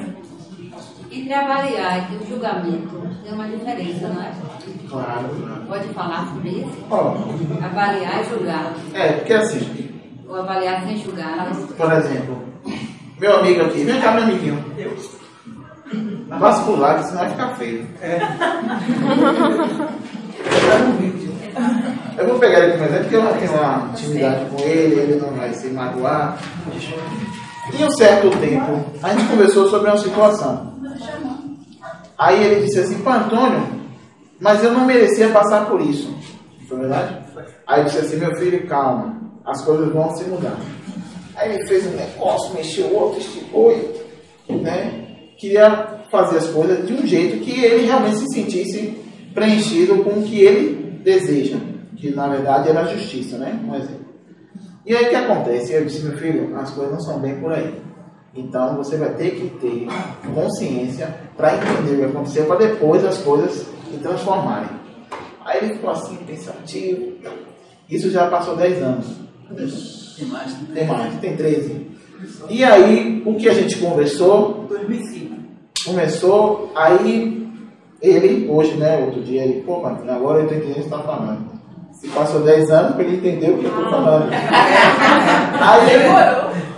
entre avaliar e o julgamento tem uma diferença, não é? Claro. Pode falar sobre isso? Oh. Avaliar e julgar. Porque assim. Ou avaliar sem julgar. Por exemplo, meu amigo aqui, vem cá, meu amiguinho. Vascular, que senão vai ficar feio. Eu vou pegar ele como exemplo, porque eu não tenho uma intimidade com ele, ele não vai se magoar. Em um certo tempo, a gente conversou sobre uma situação. Aí ele disse assim, pô, Antônio, mas eu não merecia passar por isso. Foi verdade? Aí eu disse assim, meu filho, calma, as coisas vão se mudar. Aí ele fez um negócio, mexeu o outro, esticou, né? Queria fazer as coisas de um jeito que ele realmente se sentisse preenchido com o que ele deseja, que na verdade era a justiça, né? Um exemplo. E aí o que acontece? Eu disse, meu filho, as coisas não são bem por aí. Então você vai ter que ter consciência para entender o que aconteceu, para depois as coisas se transformarem. Aí ele ficou assim, pensativo. Isso já passou 10 anos. Tem mais, tem 13. E aí, o que a gente conversou? 2005. Começou, aí ele, hoje, né, outro dia, ele, pô, mas agora eu estou entendendo o que você está falando. Se passou 10 anos para ele entender o que eu estou falando.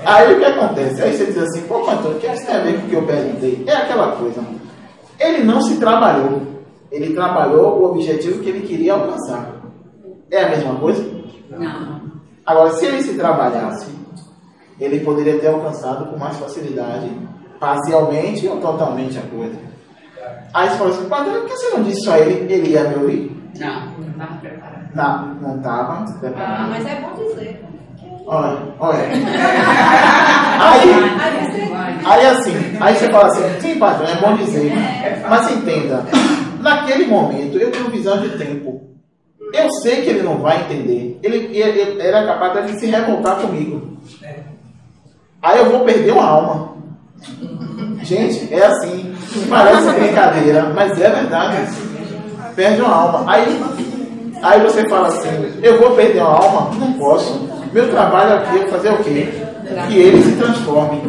Aí o que acontece? Aí você diz assim, pô, Antônio, o que isso tem a ver com o que eu perguntei? É aquela coisa. Ele não se trabalhou. Ele trabalhou o objetivo que ele queria alcançar. É a mesma coisa? Não. Agora, se ele se trabalhasse, ele poderia ter alcançado com mais facilidade, parcialmente ou totalmente a coisa. Aí você fala assim, padre, por que você não disse só ele ia me ouvir? Não estava preparado. Não estava preparado. Mas é bom dizer. Olha. Aí assim, aí você fala assim, sim, padre, é bom dizer. Mas entenda, naquele momento eu tenho visão de tempo. Eu sei que ele não vai entender. Ele era capaz de se revoltar comigo. Aí eu vou perder uma alma. Gente, é assim. Parece brincadeira, mas é verdade. Perde uma alma. Aí você fala assim, eu vou perder uma alma? Não posso. Meu trabalho aqui é fazer o quê? Que ele se transforme.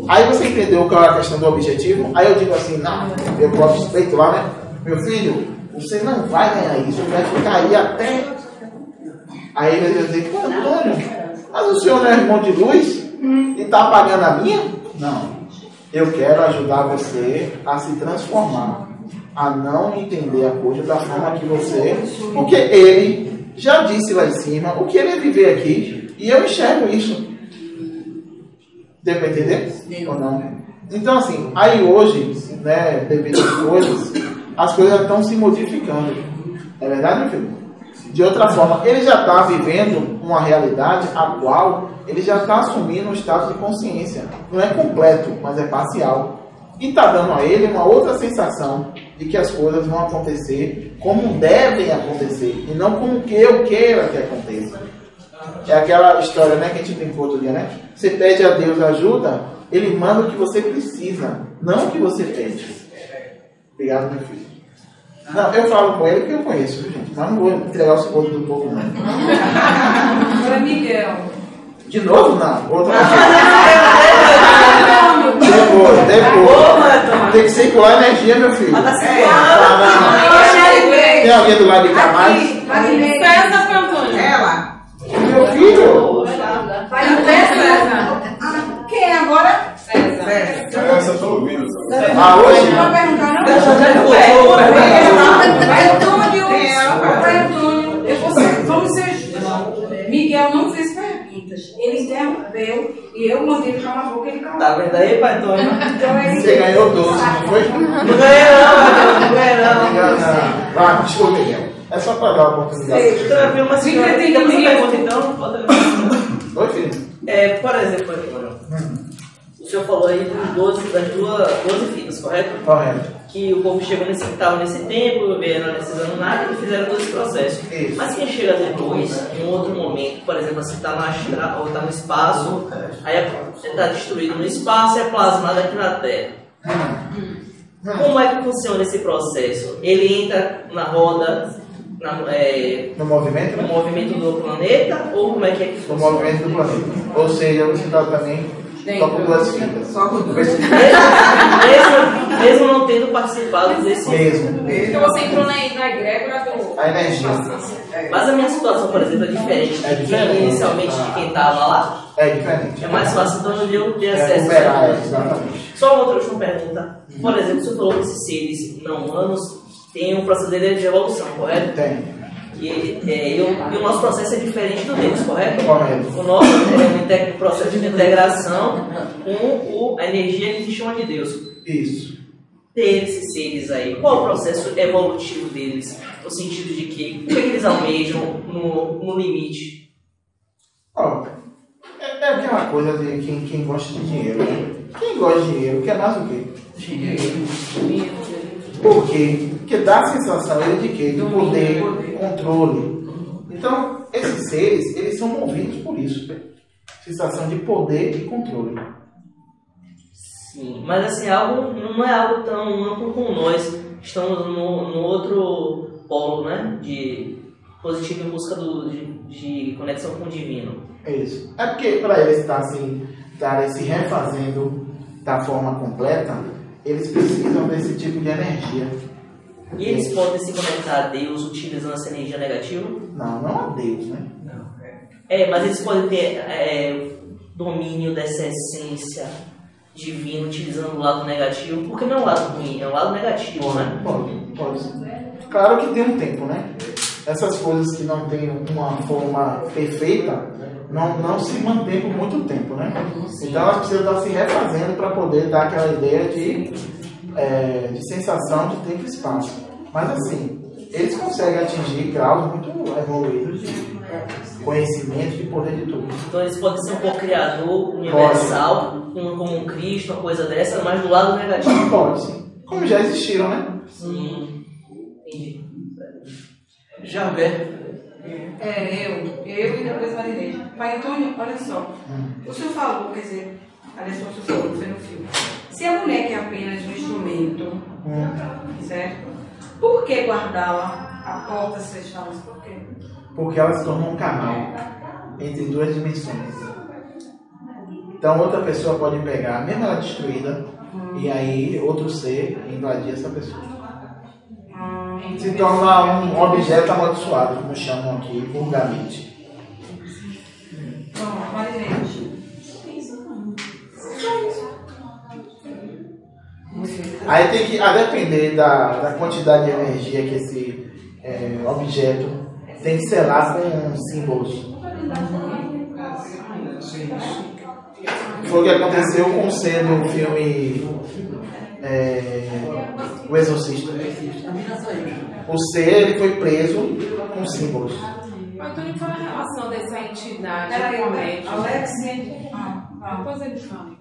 Aí você entendeu qual é a questão do objetivo? Aí eu digo assim, não, eu posso respeito lá, né? Meu filho, você não vai ganhar isso, vai ficar aí até... Aí ele vai dizer, pô, Antônio, mas o senhor não é irmão de luz? E está apagando a minha? Não. Eu quero ajudar você a se transformar, a não entender a coisa da forma que você... Porque ele já disse lá em cima o que ele ia viver aqui, e eu enxergo isso. Deu para entender? Ou não? Então, assim, aí hoje, né, devido às coisas, as coisas estão se modificando. É verdade, meu filho? De outra forma, ele já está vivendo uma realidade a qual ele já está assumindo um estado de consciência. Não é completo, mas é parcial. E está dando a ele uma outra sensação de que as coisas vão acontecer como devem acontecer, e não como que eu queira que aconteça. É aquela história, né, que a gente brincou outro dia, né? Você pede a Deus ajuda, Ele manda o que você precisa, não o que você pede. Obrigado, meu filho. Não, eu falo com ele porque eu conheço, gente, mas não vou entregar o segundo do povo, não. Agora, Miguel. De novo, não. Outra depois. Tem que circular energia, meu filho. Tem alguém do lado de cá mais? César para Antônio. Ela. Meu filho. Vai até César. Quem é agora? César. Essa eu tô ouvindo. Hoje? Não vai perguntar, não? Vai, Antônio. Vamos ser justos. Miguel não fez perguntas. Ele interrompeu e eu mandei ele calar a boca e ele calou. Tá vendo aí, pai Antônio? Você ganhou 12, não foi? Não ganhei não. Vai, desculpa, Miguel. É só para dar a oportunidade. Eu vi uma senhora que tem uma pergunta, então. Oi, filho. Por exemplo, Antônio, o senhor falou aí das 12 fitas, correto? Correto. Que o povo chegou estava nesse tempo, vieram necessitando nada e fizeram todo esse processo. Isso. Mas quem chega depois, em um outro momento, por exemplo, assim, está no astral, ou está no espaço, aí você está destruído no espaço e é plasmado aqui na Terra. Como é que funciona esse processo? Ele entra na roda, no movimento? No movimento do planeta, ou como é que funciona? No movimento do planeta. Ou seja, você está também só com duas fitas. Só com duas fitas. Mesmo não tendo participado desse... Mesmo. Então você entrou na egrégora do... A energia. Mas a minha situação, por exemplo, é diferente. É diferente. Inicialmente de quem estava lá. É diferente. É mais fácil então de eu ter acesso. Exatamente. Só uma outra última pergunta. Por exemplo, você falou que esses seres não humanos têm um proceder de evolução, correto? Tem. E o nosso processo é diferente do deles, correto? Correto. O nosso é um processo de integração com a energia que a gente chama de Deus. Isso. Ter esses seres aí, qual o processo evolutivo deles? No sentido de que o que eles almejam no limite? É aquela coisa de quem gosta de dinheiro, né? Quem gosta de dinheiro quer mais o quê? Dinheiro. Por quê? Porque dá a sensação de quê? De poder, controle. Então, esses seres, eles são movidos por isso. Sensação de poder e controle. Sim, mas assim, não é algo tão amplo como nós. Estamos no outro polo, né? De positivo em busca de conexão com o divino. É isso. É porque para eles estarem se refazendo da forma completa, eles precisam desse tipo de energia. E eles podem se conectar a Deus utilizando essa energia negativa? Não a Deus, né? Não. Mas eles podem ter domínio dessa essência divina utilizando o lado negativo, porque não é um lado ruim, é um lado negativo, né? Pode. Claro que tem um tempo, né? Essas coisas que não têm uma forma perfeita não se mantêm por muito tempo, né? Então elas precisam estar se refazendo para poder dar aquela ideia de de sensação de tempo e espaço. Mas assim, eles conseguem atingir graus muito evoluídos de conhecimento, de poder de tudo. Então eles podem ser um co-criador universal, como um Cristo, uma coisa dessa, mas do lado negativo. Pode, sim. Como já existiram, né? Sim. Entendi. Javé. Eu e depois Marinês. Pai Antônio, olha só. O senhor falou, quer dizer, aliás, o senhor falou que foi no filme. Se a mulher quer apenas um instrumento, certo? Por que guardá-la à porta se vocês falam isso? Por quê? Porque ela se tornou um canal entre duas dimensões. Então outra pessoa pode pegar, mesmo ela destruída, e aí outro ser invadir essa pessoa. Se torna um objeto amaldiçoado, como chamam aqui vulgarmente. Bom, Marinês. Aí tem que, a depender da quantidade de energia que esse objeto tem que selar com símbolos. Foi o que aconteceu com o ser do filme O Exorcista. O ser ele foi preso com símbolos. Antônio, qual é a relação dessa entidade Peraí, com o médico? Alex. Depois ele fala.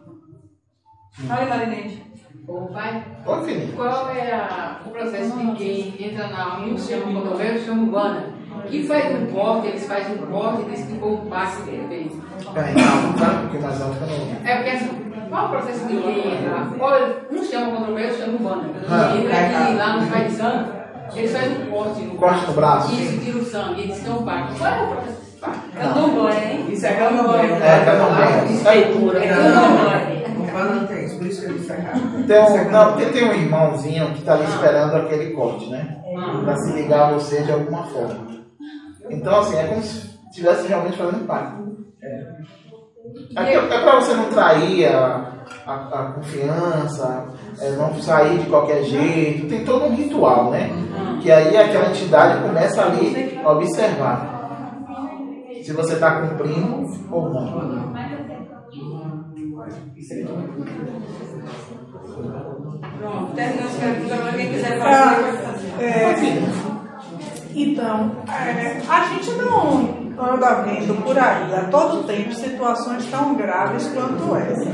Olha, Marinês. Ô pai, Oi, filho. qual é o processo de quem entra na alma e chama controverso, chama urbana? Que faz um corte, eles fazem um corte e diz que foi um passe que ele fez. Peraí, não, fala um pouquinho mais alto que eu não ouvi. É porque assim, qual é o processo de quem entra lá? Um chama controverso, chama urbana. Entra aqui lá no Pai de Santo, eles fazem um corte no Corte no braço? Isso, tira o sangue, eles estão pacto. Qual é o processo desse pacto? Candomblé, hein? Isso é candomblé. Candomblé. Não tem isso, por isso que ele está errado. Então, tem um irmãozinho que está ali esperando aquele corte, né? Para se ligar a você de alguma forma. Então, assim, é como se estivesse realmente fazendo pacto. É para você não trair a confiança, não sair de qualquer jeito. Tem todo um ritual, né? Que aí aquela entidade começa ali a observar se você está cumprindo ou não. Pronto, terminamos as perguntas. Agora quem quiser fazer, pode fazer. Então, a gente não anda vendo por aí a todo tempo situações tão graves quanto essa.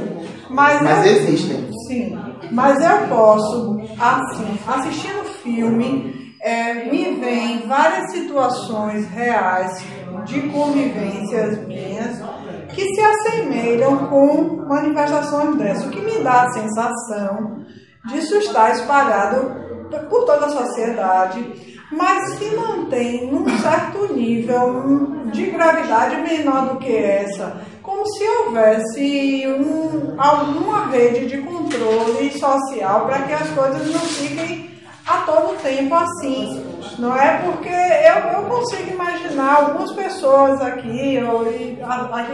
Mas existem. Sim, mas eu posso, assim, assistindo filme, me vem várias situações reais de convivências minhas que se assemelham com manifestações dessas, o que me dá a sensação de isso estar espalhado por toda a sociedade, mas se mantém num certo nível de gravidade menor do que essa, como se houvesse alguma rede de controle social para que as coisas não fiquem a todo tempo assim. Não é porque eu consigo imaginar algumas pessoas aqui, aqui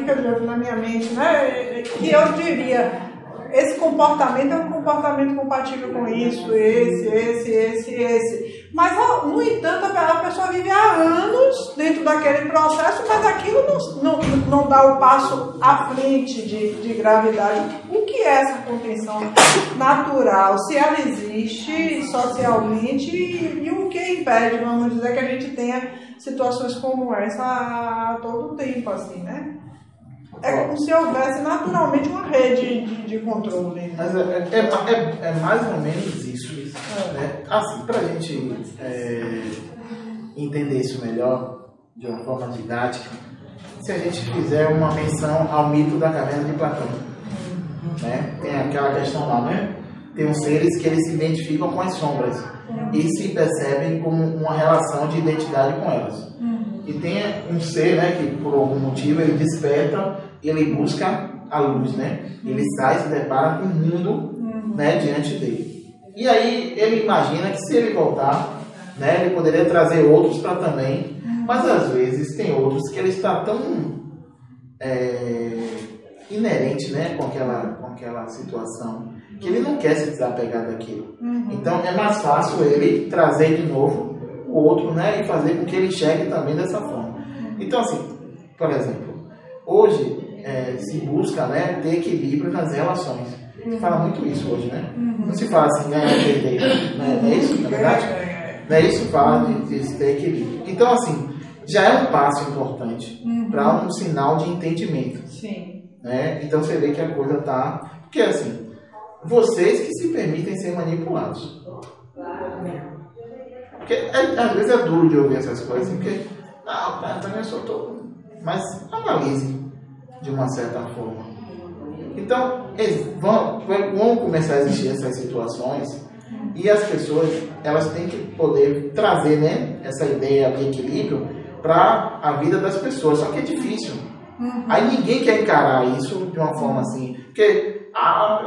que eu digo na minha mente, né, que eu diria, esse comportamento é um comportamento compatível com isso, esse. Mas, no entanto, a pessoa vive há anos dentro daquele processo, mas aquilo não dá o passo à frente de gravidade. O que é essa contenção natural? Se ela existe socialmente e o que impede, vamos dizer, que a gente tenha situações como essa a todo tempo, assim, né? É como se houvesse naturalmente uma rede de controle. Mas é mais ou menos isso. Né? Assim, para a gente entender isso melhor, de uma forma didática, se a gente fizer uma menção ao mito da caverna de Platão. Né? Tem aquela questão lá, né? Tem uns seres que eles se identificam com as sombras e se percebem como uma relação de identidade com elas. E tem um ser, né, que por algum motivo ele desperta, ele busca a luz, né? Ele sai e se depara com o mundo, né, diante dele. E aí ele imagina que se ele voltar, né, ele poderia trazer outros para também, mas às vezes tem outros que ele está tão inerente, né, com aquela situação, que ele não quer se desapegar daquilo. Então é mais fácil ele trazer de novo o outro, né, e fazer com que ele enxergue também dessa forma. Então, assim, por exemplo, hoje se busca, né, ter equilíbrio nas relações. Se fala muito isso hoje, né? Não se fala assim, ganhar ou perder. Não é isso, na verdade? Não é isso que fala de ter equilíbrio. Então, assim, já é um passo importante para um sinal de entendimento. Sim. Né? Então você vê que a coisa tá... Porque, assim, vocês que se permitem ser manipulados. Porque às vezes é duro de ouvir essas coisas, porque, não, também eu sou todo. Mas analise de uma certa forma. Então, vão começar a existir essas situações e as pessoas, elas têm que poder trazer, né, essa ideia de equilíbrio para a vida das pessoas. Só que é difícil. Aí ninguém quer encarar isso de uma forma assim, porque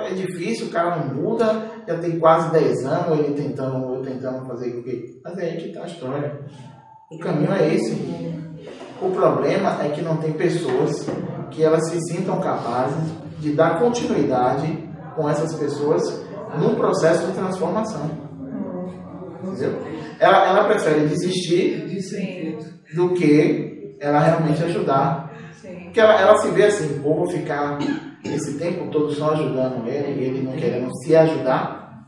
é difícil, o cara não muda, já tem quase 10 anos ele tentando fazer o quê? Mas é aí que está a história. O caminho é esse. O problema é que não tem pessoas que elas se sintam capazes de dar continuidade com essas pessoas num processo de transformação. Entendeu? Ela prefere desistir do que ela realmente ajudar. Porque ela se vê assim, ou vou ficar esse tempo todo só ajudando ele e ele não querendo se ajudar.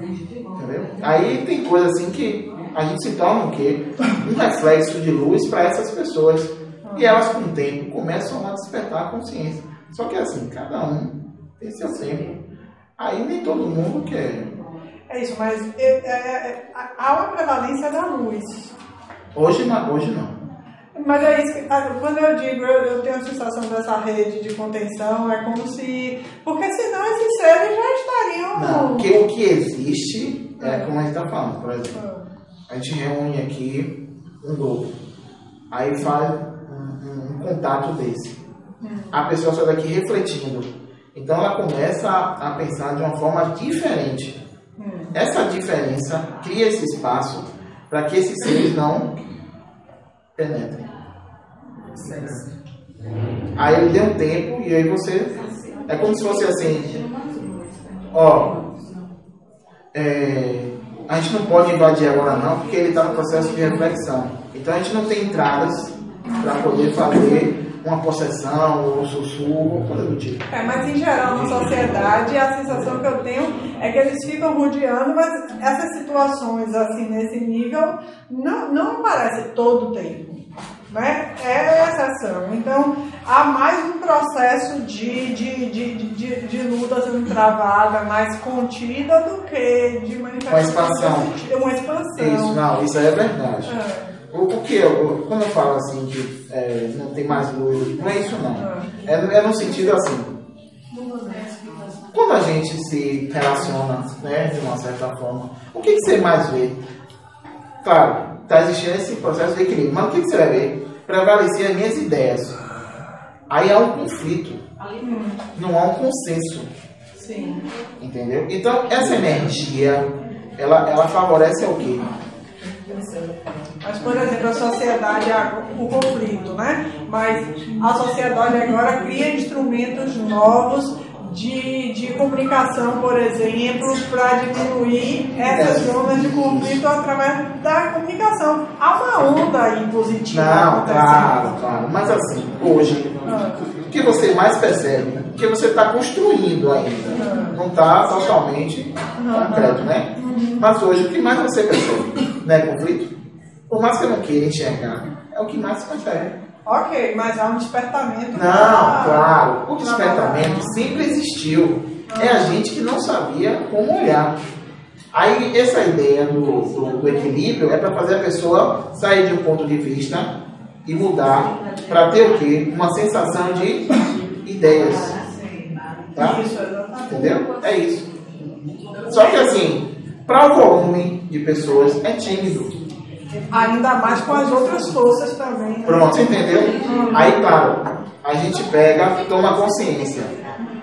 Entendeu? Aí tem coisa assim que a gente se torna o quê? Um reflexo de luz para essas pessoas. E elas, com o tempo, começam a despertar a consciência. Só que assim, cada um tem seu tempo. Aí nem todo mundo quer. É isso, mas há uma prevalência da luz. Hoje não. Mas é isso que, quando eu digo, eu tenho a sensação dessa rede de contenção, é como se... Porque senão esses seres já estariam... Não, porque o que existe, como a gente está falando, por exemplo, a gente reúne aqui um grupo, aí faz um contato desse. A pessoa sai daqui refletindo. Então ela começa a pensar de uma forma diferente. Essa diferença cria esse espaço para que esses seres não penetrem. Aí ele deu um tempo e aí você... É como se fosse assim... a gente não pode invadir agora não, porque ele está no processo de reflexão. Então a gente não tem entradas para poder fazer uma possessão ou um sussurro, coisa do tipo. Mas em geral na sociedade a sensação que eu tenho é que eles ficam rodeando, mas essas situações assim nesse nível não aparece todo o tempo. Né? É exceção. Então há mais um processo de luta sendo travada, mais contida do que de manifestação. Uma expansão. Isso é verdade. Quando eu falo assim que não tem mais luz, não é isso não. É no sentido assim. Quando a gente se relaciona, né, de uma certa forma, o que você mais vê? Claro, está existindo esse processo de equilíbrio, mas o que você vai ver? Prevalecer as minhas ideias. Aí há um conflito, não há um consenso. Sim. Entendeu? Então, essa energia, ela favorece o quê? Mas, por exemplo, a sociedade, o conflito, né? Mas a sociedade agora cria instrumentos novos de comunicação, por exemplo, para diminuir essas zonas de conflito através da comunicação. Há uma onda aí positiva. Não, claro. Mas assim, hoje, o que você mais percebe? Que você está construindo ainda. Não está totalmente concreto, né? Mas hoje, o que mais você percebe? Não é conflito? Por mais que eu não queira enxergar, é o que mais se percebe. Ok, mas há um despertamento. Não, claro. O despertamento sempre existiu. É a gente que não sabia como olhar. Aí, essa ideia do equilíbrio é para fazer a pessoa sair de um ponto de vista e mudar para ter o quê? Uma sensação de ideias. Tá? Entendeu? É isso. Só que assim, para o volume de pessoas é tímido. Ainda mais com as outras forças também. Né? Pronto, você entendeu? Aí, claro, a gente pega, toma consciência.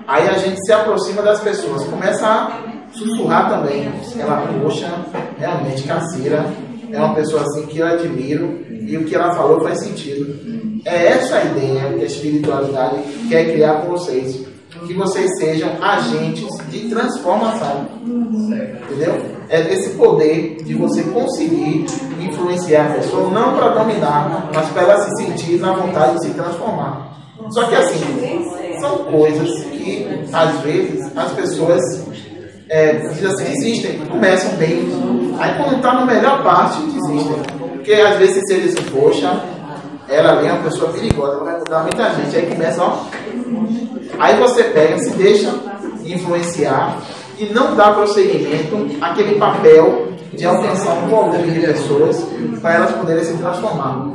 Aí a gente se aproxima das pessoas, começa a sussurrar também. Ela, poxa, realmente, Cacira é uma pessoa assim que eu admiro e o que ela falou faz sentido. É essa a ideia que a espiritualidade quer criar com vocês. Que vocês sejam agentes de transformação. Entendeu? É desse poder de você conseguir influenciar a pessoa, não para dominar, mas para ela se sentir na vontade de se transformar. Só que assim, são coisas que que, às vezes, as pessoas dizem assim, desistem, começam bem. Aí quando está na melhor parte, desistem. Porque às vezes se eles dizem, poxa, ela ali é uma pessoa perigosa, vai mudar muita gente. Aí começa, ó. Aí você pega, se deixa influenciar e não dá prosseguimento àquele papel de alcançar um volume de pessoas para elas poderem se transformar.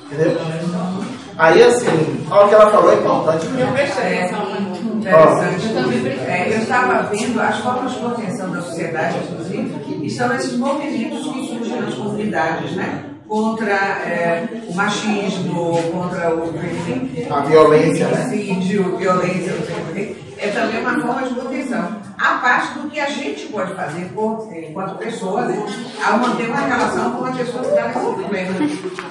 Entendeu? Aí assim, olha o que ela falou é importante. Interessante. Eu estava vendo as formas de contenção da sociedade, inclusive, estão nesses movimentos que surgem nas comunidades, né? Contra o machismo, contra a violência, o suicídio, violência, não sei o quê. É também uma forma de contenção. A parte do que a gente pode fazer enquanto pessoa, né? Ao manter uma relação com uma pessoa que está nesse problema.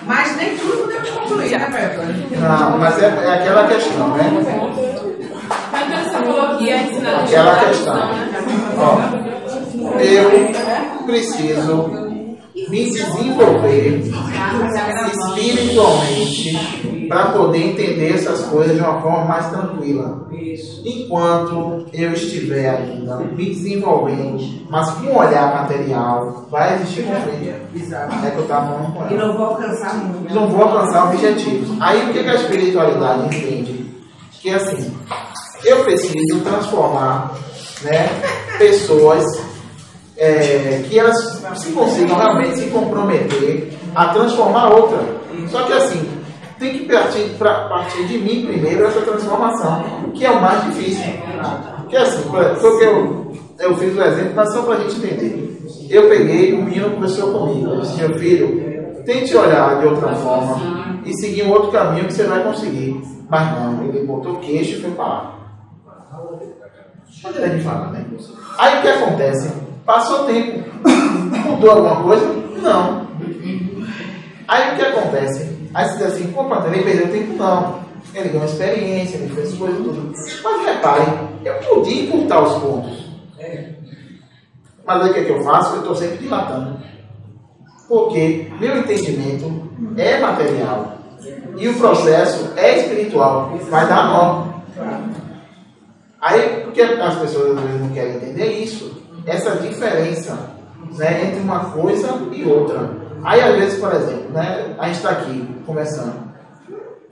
Mas nem tudo podemos concluir, né, Beto? Não, mas é aquela questão, né? Aquela questão. Ó, eu preciso me desenvolver espiritualmente para poder entender essas coisas de uma forma mais tranquila. Enquanto eu estiver ainda me desenvolvendo, mas com um olhar material, vai existir conflito. É que eu estava falando com ela. E não vou alcançar muito. Não vou alcançar objetivos. Aí o que a espiritualidade entende? Que é assim, eu preciso transformar, né, pessoas que elas se consigam realmente se comprometer a transformar outra. Só que assim, tem que partir de mim primeiro essa transformação, que é o mais difícil. Que assim, porque eu fiz o exemplo, mas só para a gente entender. Eu peguei, o menino conversou comigo, eu disse, meu filho, tente olhar de outra forma e seguir um outro caminho que você vai conseguir. Mas não, ele botou queixo e foi para lá. Maneira de falar, né? Aí o que acontece? Passou tempo. Mudou alguma coisa? Não. Aí o que acontece? Aí você diz assim, pô, Pantera, ele perdeu tempo? Não. Ele ganhou experiência, ele fez coisas tudo. Mas repare, eu podia encurtar os pontos. Mas aí o que é que eu faço? Eu estou sempre dilatando. Porque meu entendimento é material. E o processo é espiritual. Vai dar nó. Aí, porque as pessoas às vezes não querem entender isso, essa diferença, né, entre uma coisa e outra. Aí, às vezes, por exemplo, né, a gente está aqui conversando.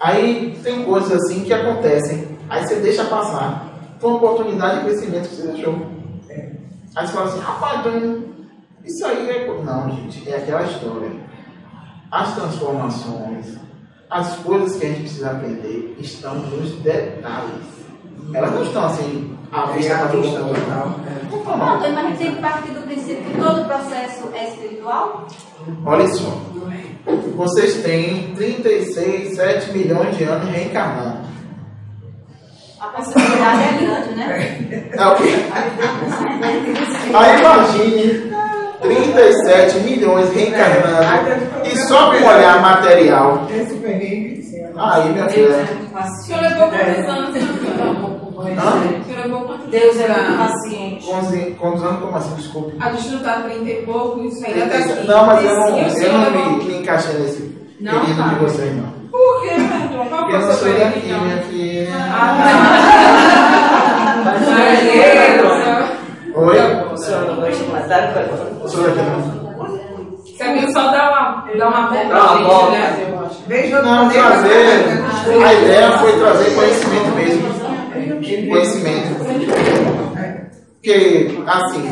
Aí tem coisas assim que acontecem. Aí você deixa passar. Foi uma oportunidade de crescimento que você deixou. Aí você fala assim, rapaz, isso aí é... Não, gente, é aquela história. As transformações, as coisas que a gente precisa aprender estão nos detalhes. Elas não estão assim à vista para todo mundo. Não, mas a gente tem que partir do princípio que todo processo é espiritual? Olha só. Vocês têm 36,7 milhões de anos reencarnando. A possibilidade é grande, né? É o quê? Aí imagine 37 milhões reencarnando e só com olhar material. Aí, minha filha. O senhor levou quantos anos? Deus é muito paciente. Quantos anos? Como assim? Desculpe. A gente não está 30 e pouco, isso ainda está aqui. Não, mas eu não me encaixei nesse período de vocês, não. Por quê, Pedro? Qual porque eu não sou daqui, minha filha. Oi? O senhor não gosta de matar? O senhor aqui não. Você viu só dar uma volta, né? Não, trazer. A ideia foi trazer conhecimento mesmo. Conhecimento. Porque, assim,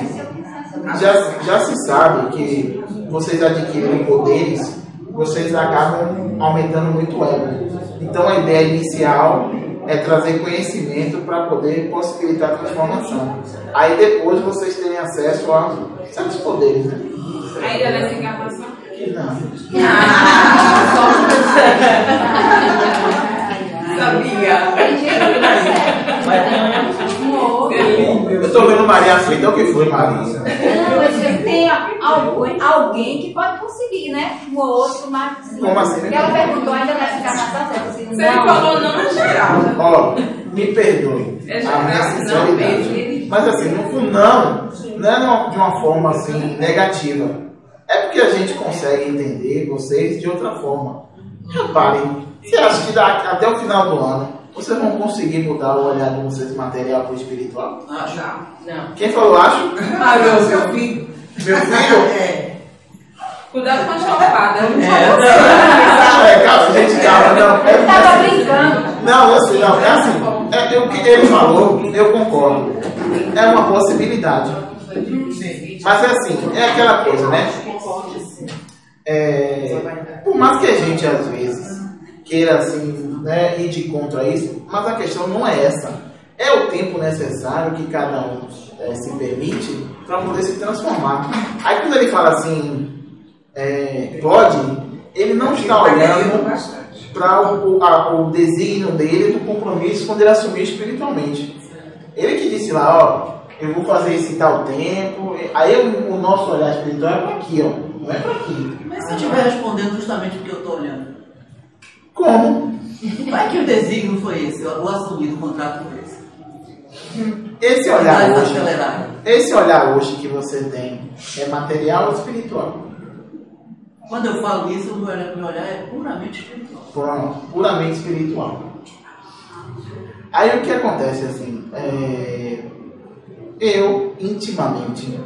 já se sabe que vocês adquirem poderes, vocês acabam aumentando muito o ego. Então a ideia inicial é trazer conhecimento para poder possibilitar a transformação. Aí depois vocês terem acesso a certos poderes, né? Ainda nessa encarnação? Não. Sabia. Eu estou vendo Maria aflita. O que foi, Maria? Não, mas tem alguém que pode conseguir, né? Um ou outro, mas... Como assim? Porque ela perguntou ainda nessa encarnação, assim, você falou não é geral. Ó, me perdoe. A minha sinceridade. Mas assim, não é de uma forma assim negativa. É porque a gente consegue entender vocês de outra forma. Reparem, você acha que até o final do ano vocês vão conseguir mudar o olhar de vocês material para o espiritual? Não. Quem falou acho? Meu filho. Meu filho? Cuidado com a chopada. Calma, gente, calma. Não, Eu tava brincando. não, assim, não, é assim. O que ele falou, eu concordo. É uma possibilidade. Mas é assim, é aquela coisa, né? Por mais que a gente, às vezes, queira, assim, né, ir de contra isso, mas a questão não é essa. É o tempo necessário que cada um se permite para poder se transformar. Aí quando ele fala assim, pode, ele não está olhando para o desígnio dele do compromisso quando ele assumiu espiritualmente. Ele que disse lá, ó, eu vou fazer esse tal tempo. Aí o nosso olhar espiritual é para aqui, ó, não é para aqui. Mas se eu estiver respondendo justamente o que eu estou olhando? Como? Vai que o desígnio foi esse, o assumido, o contrato foi esse. Esse olhar hoje que você tem é material ou espiritual? Quando eu falo isso, o meu olhar é puramente espiritual. Puramente espiritual. Aí o que acontece assim, eu intimamente,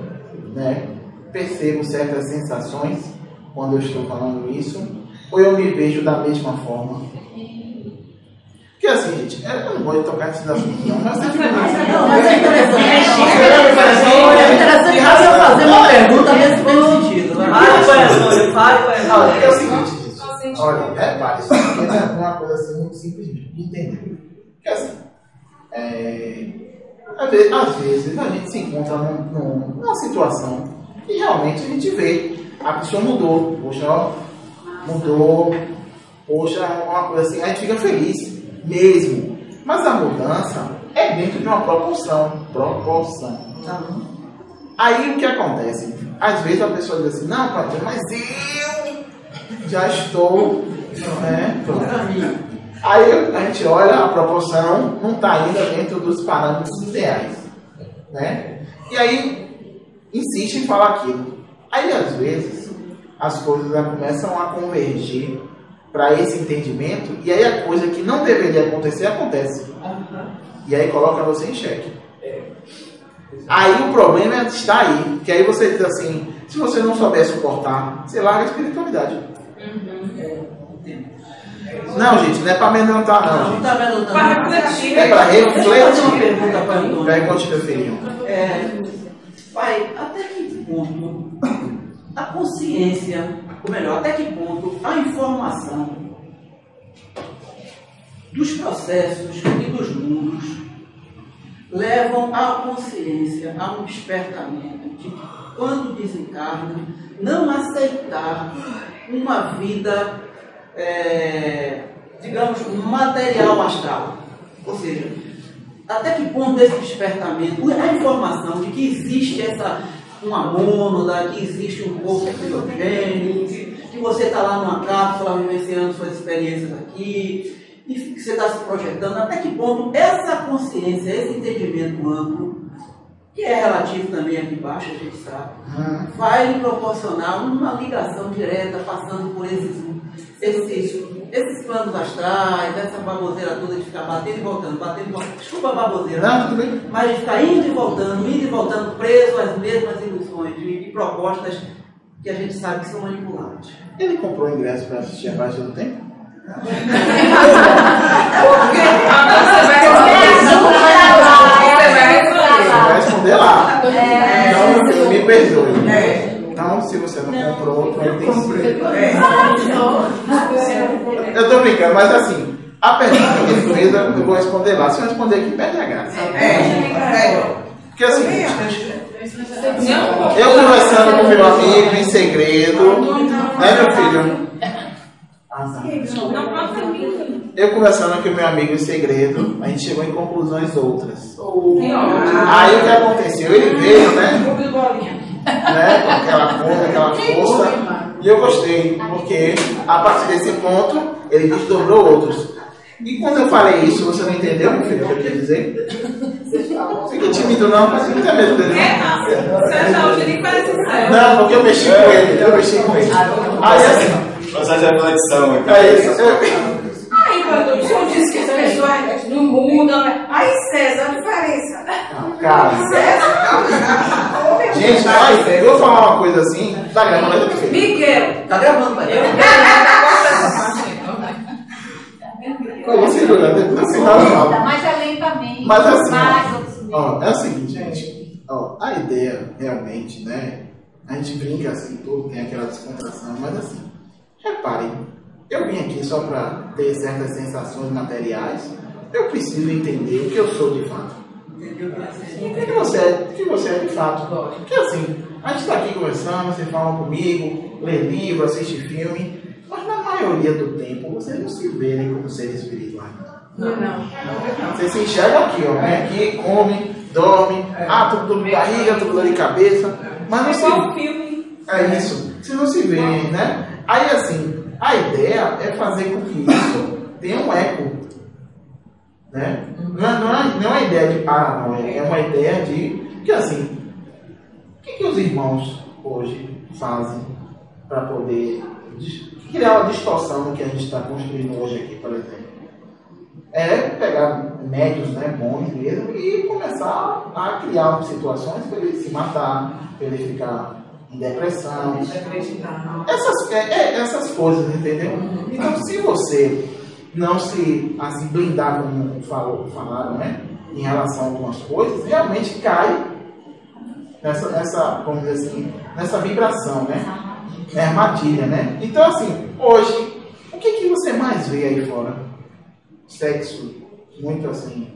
né, percebo certas sensações quando eu estou falando isso, ou eu me vejo da mesma forma. Porque assim, gente, eu não vou tocar nesse assunto não, mas é interessante eu fazer uma pergunta nesse mesmo sentido. É o seguinte, olha, repare, isso aqui é uma coisa assim muito simples de entender. Porque assim, às vezes a gente se encontra numa situação e realmente a gente vê, a pessoa mudou, poxa, ó, mudou, poxa, uma coisa assim, a gente fica feliz mesmo, mas a mudança é dentro de uma proporção. Aí o que acontece? Às vezes a pessoa diz assim, não, pai, mas eu já estou, né, aí a gente olha, a proporção não está ainda dentro dos parâmetros ideais, né? E aí insiste em falar aquilo. Aí às vezes as coisas já começam a convergir para esse entendimento, e aí a coisa que não deveria acontecer, acontece. E aí coloca você em xeque. Aí o problema está aí, que aí você diz assim, se você não souber suportar, você larga a espiritualidade. Não, gente, não é para amedrontar, não. Não está amedrontando. Para refletir. É para refletir. Deixa eu fazer uma pergunta para o Antônio. Pergunte, meu filhinho. Pai, até que ponto a consciência, ou melhor, até que ponto a informação dos processos e dos mundos levam à consciência, a um despertamento de que, quando desencarna, não aceitar uma vida, digamos, material astral. Ou seja, até que ponto esse despertamento, a informação de que existe uma mônada, que existe um corpo filogênico, que você está lá numa cápsula vivenciando suas experiências aqui, e que você está se projetando, até que ponto essa consciência, esse entendimento amplo, que é relativo também aqui embaixo, a gente sabe, vai lhe proporcionar uma ligação direta, passando por esses planos astrais, essa baboseira toda de ficar batendo e voltando, desculpa a baboseira, mas de ficar indo e voltando, preso às mesmas ilusões e propostas que a gente sabe que são manipuladas. Ele comprou ingresso para assistir a Baixa do Tempo? Vai responder lá. Então, me perdoe. Então, se você não comprou, ele tem que. Eu tô brincando, mas assim, a pergunta que ele fez, eu vou responder lá. Se eu responder aqui, perde a graça. Porque assim, eu conversando com meu amigo em segredo, né, meu filho? Eu conversando com meu amigo em segredo, a gente chegou em conclusões outras. Aí o que aconteceu? Ele veio, com aquela força, e eu gostei, porque a partir desse ponto ele desdobrou outros. E quando eu falei isso, você não entendeu, meu filho, o que eu queria dizer? Fica tímido não, mas não tem medo dele. Não, porque eu mexi com ele, Aí assim. Passagem de reflexão aqui. É isso. Aí, quando o senhor disse que as pessoas muda. Aí, César, a diferença. Não, cara. César. Gente, mas eu vou falar uma coisa assim. Tá gravando aí? Miguel. Tá gravando, pai. Como segura? Mais lentamente. Mas assim, ó, é o seguinte, gente. Ó, a ideia, realmente, né? A gente brinca assim, tudo, tem aquela descontração, mas assim, reparem, eu vim aqui só para ter certas sensações materiais, eu preciso entender o que eu sou de fato. O que você é de fato. Porque assim, a gente está aqui conversando, você fala comigo, lê livro, assiste filme, mas na maioria do tempo vocês não se veem como seres espirituais. Não. Você se enxerga aqui, ó, vem aqui, come, dorme, tô com dor de barriga, tô com dor de cabeça, mas não se filme. É isso, você não se vê, né? Aí assim, a ideia é fazer com que isso tenha um eco, né? Não é uma ideia de paranoia, é uma ideia de que assim, o que os irmãos hoje fazem para poder criar uma distorção no que a gente está construindo hoje aqui, por exemplo? É pegar médios, né, bons mesmo, e começar a criar situações para ele se matar, para ele ficar em depressão. Essas coisas, entendeu? Então, se você não se assim, blindar, como falaram, né, em relação a algumas coisas, realmente cai vamos dizer assim, nessa vibração, né? É armadilha, né? Então, assim, hoje, o que você mais vê aí fora? Sexo muito assim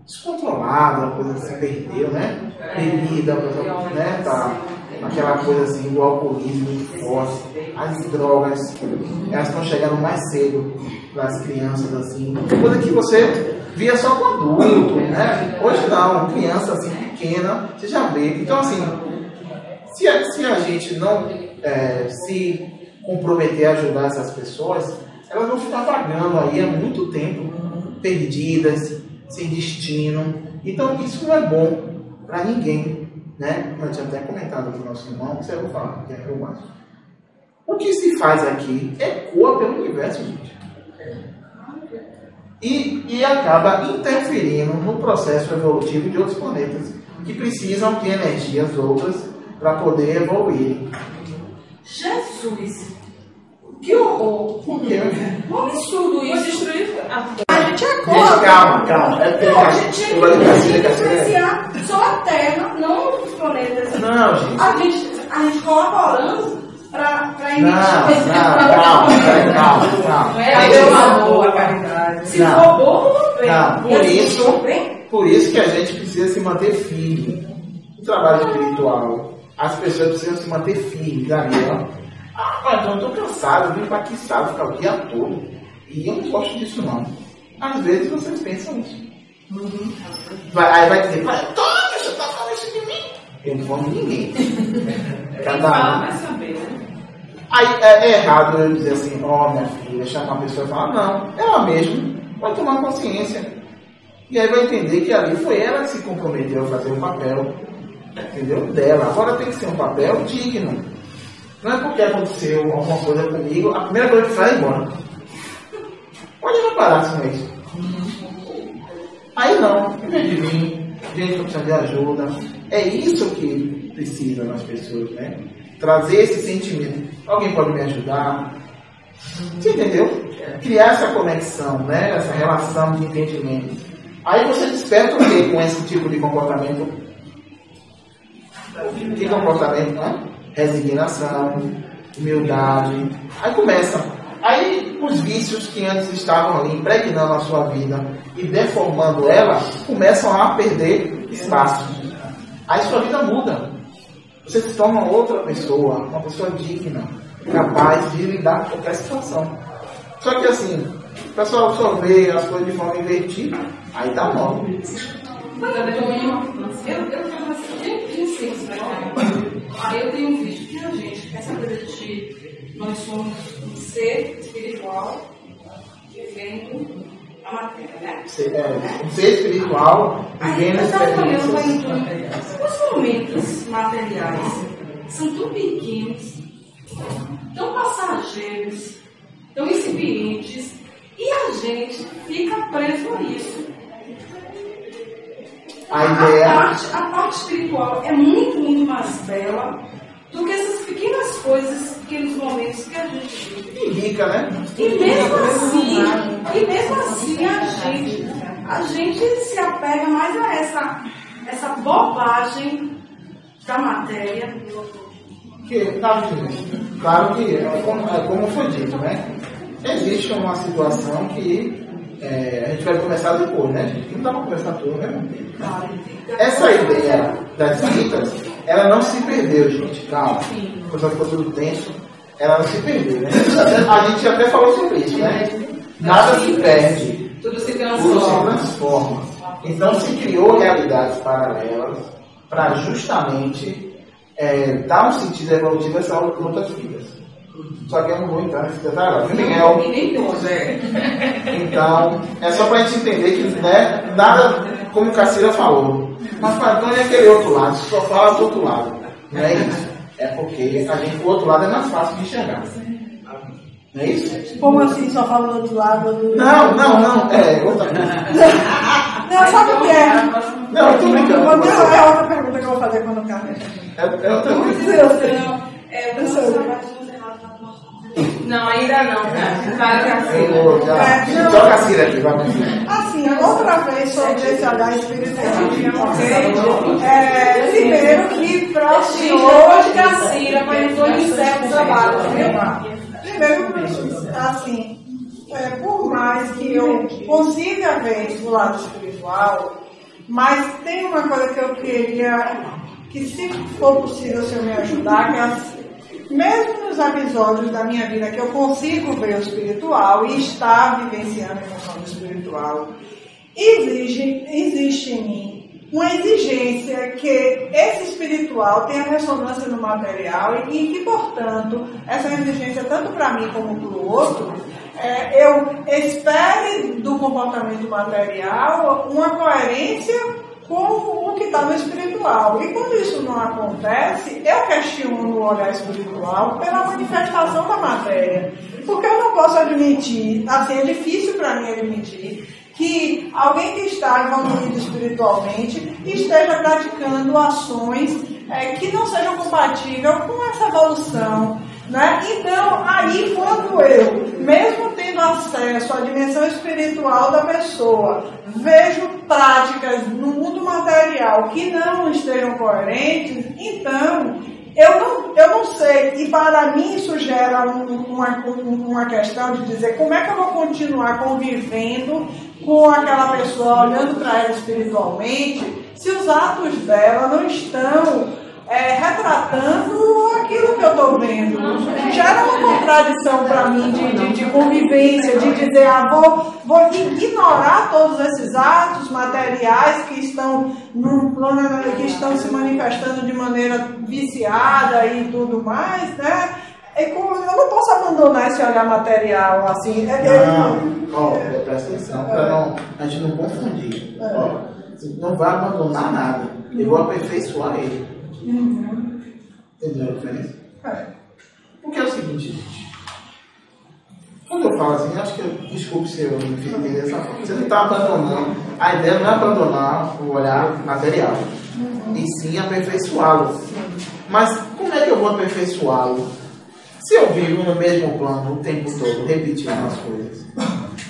descontrolado, a coisa que se perdeu, né? Bebida, né? Tá aquela coisa assim do alcoolismo muito forte, as drogas, elas estão chegando mais cedo para as crianças, assim, coisa que você via só com adulto, né? Hoje não, criança assim pequena, você já vê. Então assim, se a gente não se comprometer a ajudar essas pessoas, elas vão ficar vagando aí há muito tempo, perdidas, sem destino. Então isso não é bom para ninguém, né? Como eu tinha até comentado com o nosso irmão, que eu vou falar, que é o mais. O que se faz aqui ecoa pelo universo, gente. E acaba interferindo no processo evolutivo de outros planetas que precisam de energias outras para poder evoluir. Jesus! Que horror! Por quê? Um absurdo isso. Destruir a gente acorda. Calma. A gente tinha que influenciar só a Terra, não os planetas. Não, gente. A gente colaborando para emitir. Calma. Não é o amor, a caridade. Se for bom, tudo bem. Por isso que a gente precisa se manter firme. O trabalho espiritual. As pessoas precisam se manter firmes ali, ó. Mas eu estou cansado, eu vim para aqui, sabe, ficar o dia todo. E eu não gosto disso, não. Às vezes vocês pensam isso. Aí vai dizer, pai, você está falando isso de mim? Eu não falo de ninguém. Cada um vai saber, né? Aí é errado eu dizer assim, minha filha, chamar uma pessoa e falar, não, ela mesma vai tomar consciência. E aí vai entender que ali foi ela que se comprometeu a fazer o papel, entendeu? Dela. Agora tem que ser um papel digno. Não é porque aconteceu alguma coisa comigo, a primeira coisa que sai é embora. Pode não parar com isso. Aí não, em vez de vir, gente que precisa de ajuda. É isso que precisa nas pessoas, né? Trazer esse sentimento. Alguém pode me ajudar? Você entendeu? Criar essa conexão, né? Essa relação de entendimento. Aí você desperta o quê com esse tipo de comportamento? Que comportamento, né? Resignação, humildade. Aí começa. Aí os vícios que antes estavam ali impregnando a sua vida e deformando ela, começam a perder espaço. Aí sua vida muda. Você se torna outra pessoa, uma pessoa digna, capaz de lidar com qualquer situação. Só que assim, o pessoal só vê as coisas de forma invertida, aí dá mal. Eu tenho visto que a gente, essa coisa de nós somos um ser espiritual vivendo a matéria, né? Um ser espiritual vivendo experiências. Os momentos materiais são tão pequenos, tão passageiros, tão incipientes, e a muita gente fica preso a isso. A parte espiritual é muito, muito mais bela do que essas pequenas coisas, pequenos momentos que a gente vive. E rica, né? E mesmo assim a gente se apega mais a essa bobagem da matéria. Claro que, como foi dito, né? Existe uma situação que a gente vai começar depois, né, gente? Não dá para começar tudo, né? Essa ideia das citas, ela não se perdeu, gente. Calma. Quando ficou tudo tenso, ela não se perdeu, né? A gente até falou sobre isso, né? Nada se perde. Tudo se transforma. Então se criou realidades paralelas para justamente dar um sentido evolutivo a essas outras vidas. Só que eu não vou entrar nesse detalhe. Então, é só para a gente entender que, né, nada, como Cacira falou, mas para Antônio é aquele outro lado, só fala do outro lado. Não é isso? É porque o outro lado é mais fácil de enxergar. Não é isso? Como assim, só fala do outro lado? Não. É outra coisa. Não, sabe o que é? Não, eu tô brincando. É outra pergunta que eu vou fazer quando o carro é outra coisa. Não, ainda não, cara. Joga a Cira aqui, vai. Assim, outra vez sobre esse olhar espiritual, ok? Primeiro que para o senhor... Hoje Cacira, mas ele foi no céu do trabalho, primeiro, assim, por mais que eu consiga ver do lado espiritual, mas tem uma coisa que eu queria que, se for possível, o senhor me ajudar, que é assim, mesmo nos episódios da minha vida que eu consigo ver o espiritual e estar vivenciando a emoção do espiritual, existe em mim uma exigência que esse espiritual tenha ressonância no material e que, portanto, essa exigência, tanto para mim como para o outro, eu espere do comportamento material uma coerência com o que está no espiritual. E quando isso não acontece, eu questiono o olhar espiritual pela manifestação da matéria. Porque eu não posso admitir, assim, é difícil para mim admitir, que alguém que está evoluído espiritualmente esteja praticando ações que não sejam compatíveis com essa evolução. Né? Então, aí quando eu, mesmo tendo acesso à dimensão espiritual da pessoa, vejo práticas no mundo material que não estejam coerentes, então eu não sei, e para mim isso gera uma questão de dizer como é que eu vou continuar convivendo com aquela pessoa, olhando para ela espiritualmente, se os atos dela não estão retratando aquilo que eu estou vendo. Gera uma contradição para mim de convivência, de dizer, vou ignorar todos esses atos materiais que estão se manifestando de maneira viciada e tudo mais, né? Eu não posso abandonar esse olhar material assim. Presta atenção, para a gente não confundir. Não vai abandonar nada. Eu vou aperfeiçoar ele. Entendeu a diferença? Porque é o seguinte, gente. Quando eu falo assim, acho que desculpe se eu me fiz entender dessa forma. Você não está abandonando. A ideia não é abandonar o olhar material, e sim aperfeiçoá-lo. Mas como é que eu vou aperfeiçoá-lo se eu vivo no mesmo plano o tempo todo, repetindo as coisas?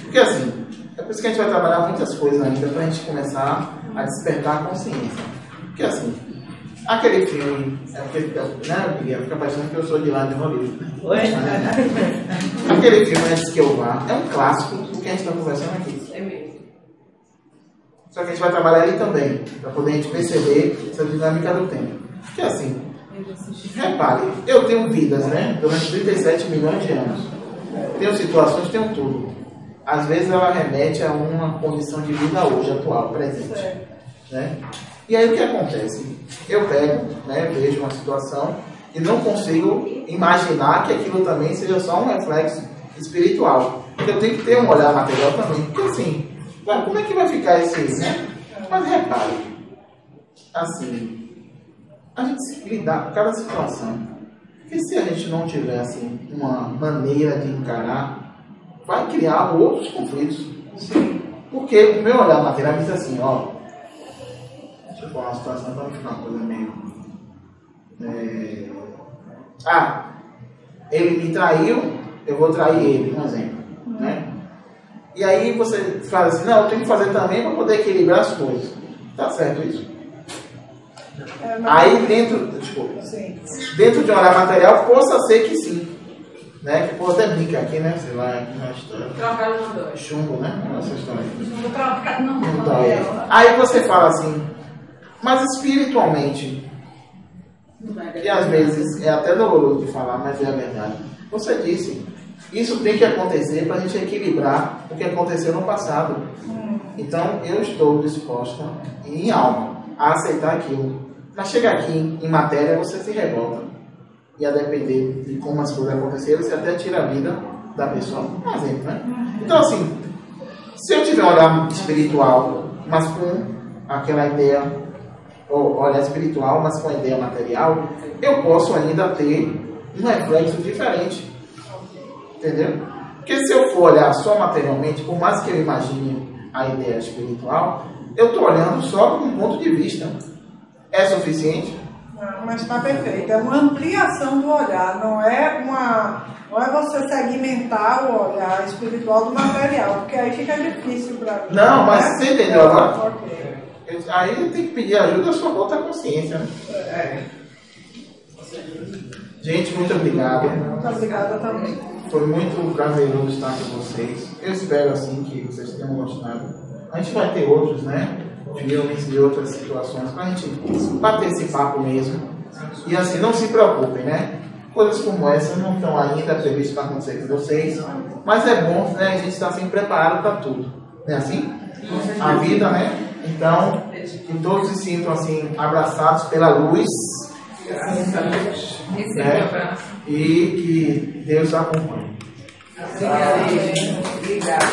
Porque assim, é por isso que a gente vai trabalhar muitas coisas ainda para a gente começar a despertar a consciência. Porque assim, aquele filme, né, Miguel? Fica parecendo que eu sou de lá de Hollywood. Aquele filme, Antes que eu vá, é um clássico do que a gente está conversando aqui. É mesmo. Só que a gente vai trabalhar ali também, para poder a gente perceber essa dinâmica do tempo. Porque assim, repare, eu tenho vidas, né? Durante 37 milhões de anos. Tenho situações, tenho tudo. Às vezes ela remete a uma condição de vida hoje, atual, presente. Né? E aí o que acontece? Eu pego, né, vejo uma situação e não consigo imaginar que aquilo também seja só um reflexo espiritual. Porque eu tenho que ter um olhar material também. Porque assim, como é que vai ficar esse, né? Mas repare, assim, a gente se lidar com cada situação. Porque se a gente não tiver assim, uma maneira de encarar, vai criar outros conflitos. Porque o meu olhar material diz assim, ó, deixa eu falar uma situação para não ficar uma coisa meio... ele me traiu, eu vou trair ele, um exemplo, né? E aí você fala assim, não, eu tenho que fazer também para poder equilibrar as coisas. Tá certo isso? Aí dentro de um olhar material, possa ser que sim. Né? Que pode até brincar aqui, né? Sei lá, aqui na história. Chumbo, né? Essa história. Aí você fala assim, mas espiritualmente, e às vezes é até doloroso de falar, mas é a verdade. Você disse, isso tem que acontecer para a gente equilibrar o que aconteceu no passado. Então eu estou disposta, em alma, a aceitar aquilo. Mas chega aqui em matéria, você se revolta. E a depender de como as coisas aconteceram, você até tira a vida da pessoa. Um exemplo, né? Então, assim, se eu tiver um olhar espiritual, mas com aquela ideia, ou olhar espiritual, mas com a ideia material, eu posso ainda ter um reflexo diferente. Entendeu? Porque se eu for olhar só materialmente, por mais que eu imagine a ideia espiritual, eu estou olhando só de um ponto de vista. É suficiente? Não, mas está perfeito. É uma ampliação do olhar, não é você segmentar o olhar espiritual do material, porque aí fica difícil para mim. Não, mas você entendeu agora? Aí tem que pedir ajuda da sua outra consciência. Né? Gente, muito obrigado. Muito obrigada também. Foi muito prazeroso estar com vocês. Eu espero assim que vocês tenham gostado. A gente vai ter outros, né? Filmes e outras situações para a gente bater esse papo mesmo. E assim, não se preocupem, né? Coisas como essa não estão ainda previstas para acontecer com vocês, mas é bom, né? A gente está sempre preparado para tudo. Não é assim? A vida, né? Então, que todos se sintam assim, abraçados pela luz. Né? E que Deus acompanhe. Obrigada.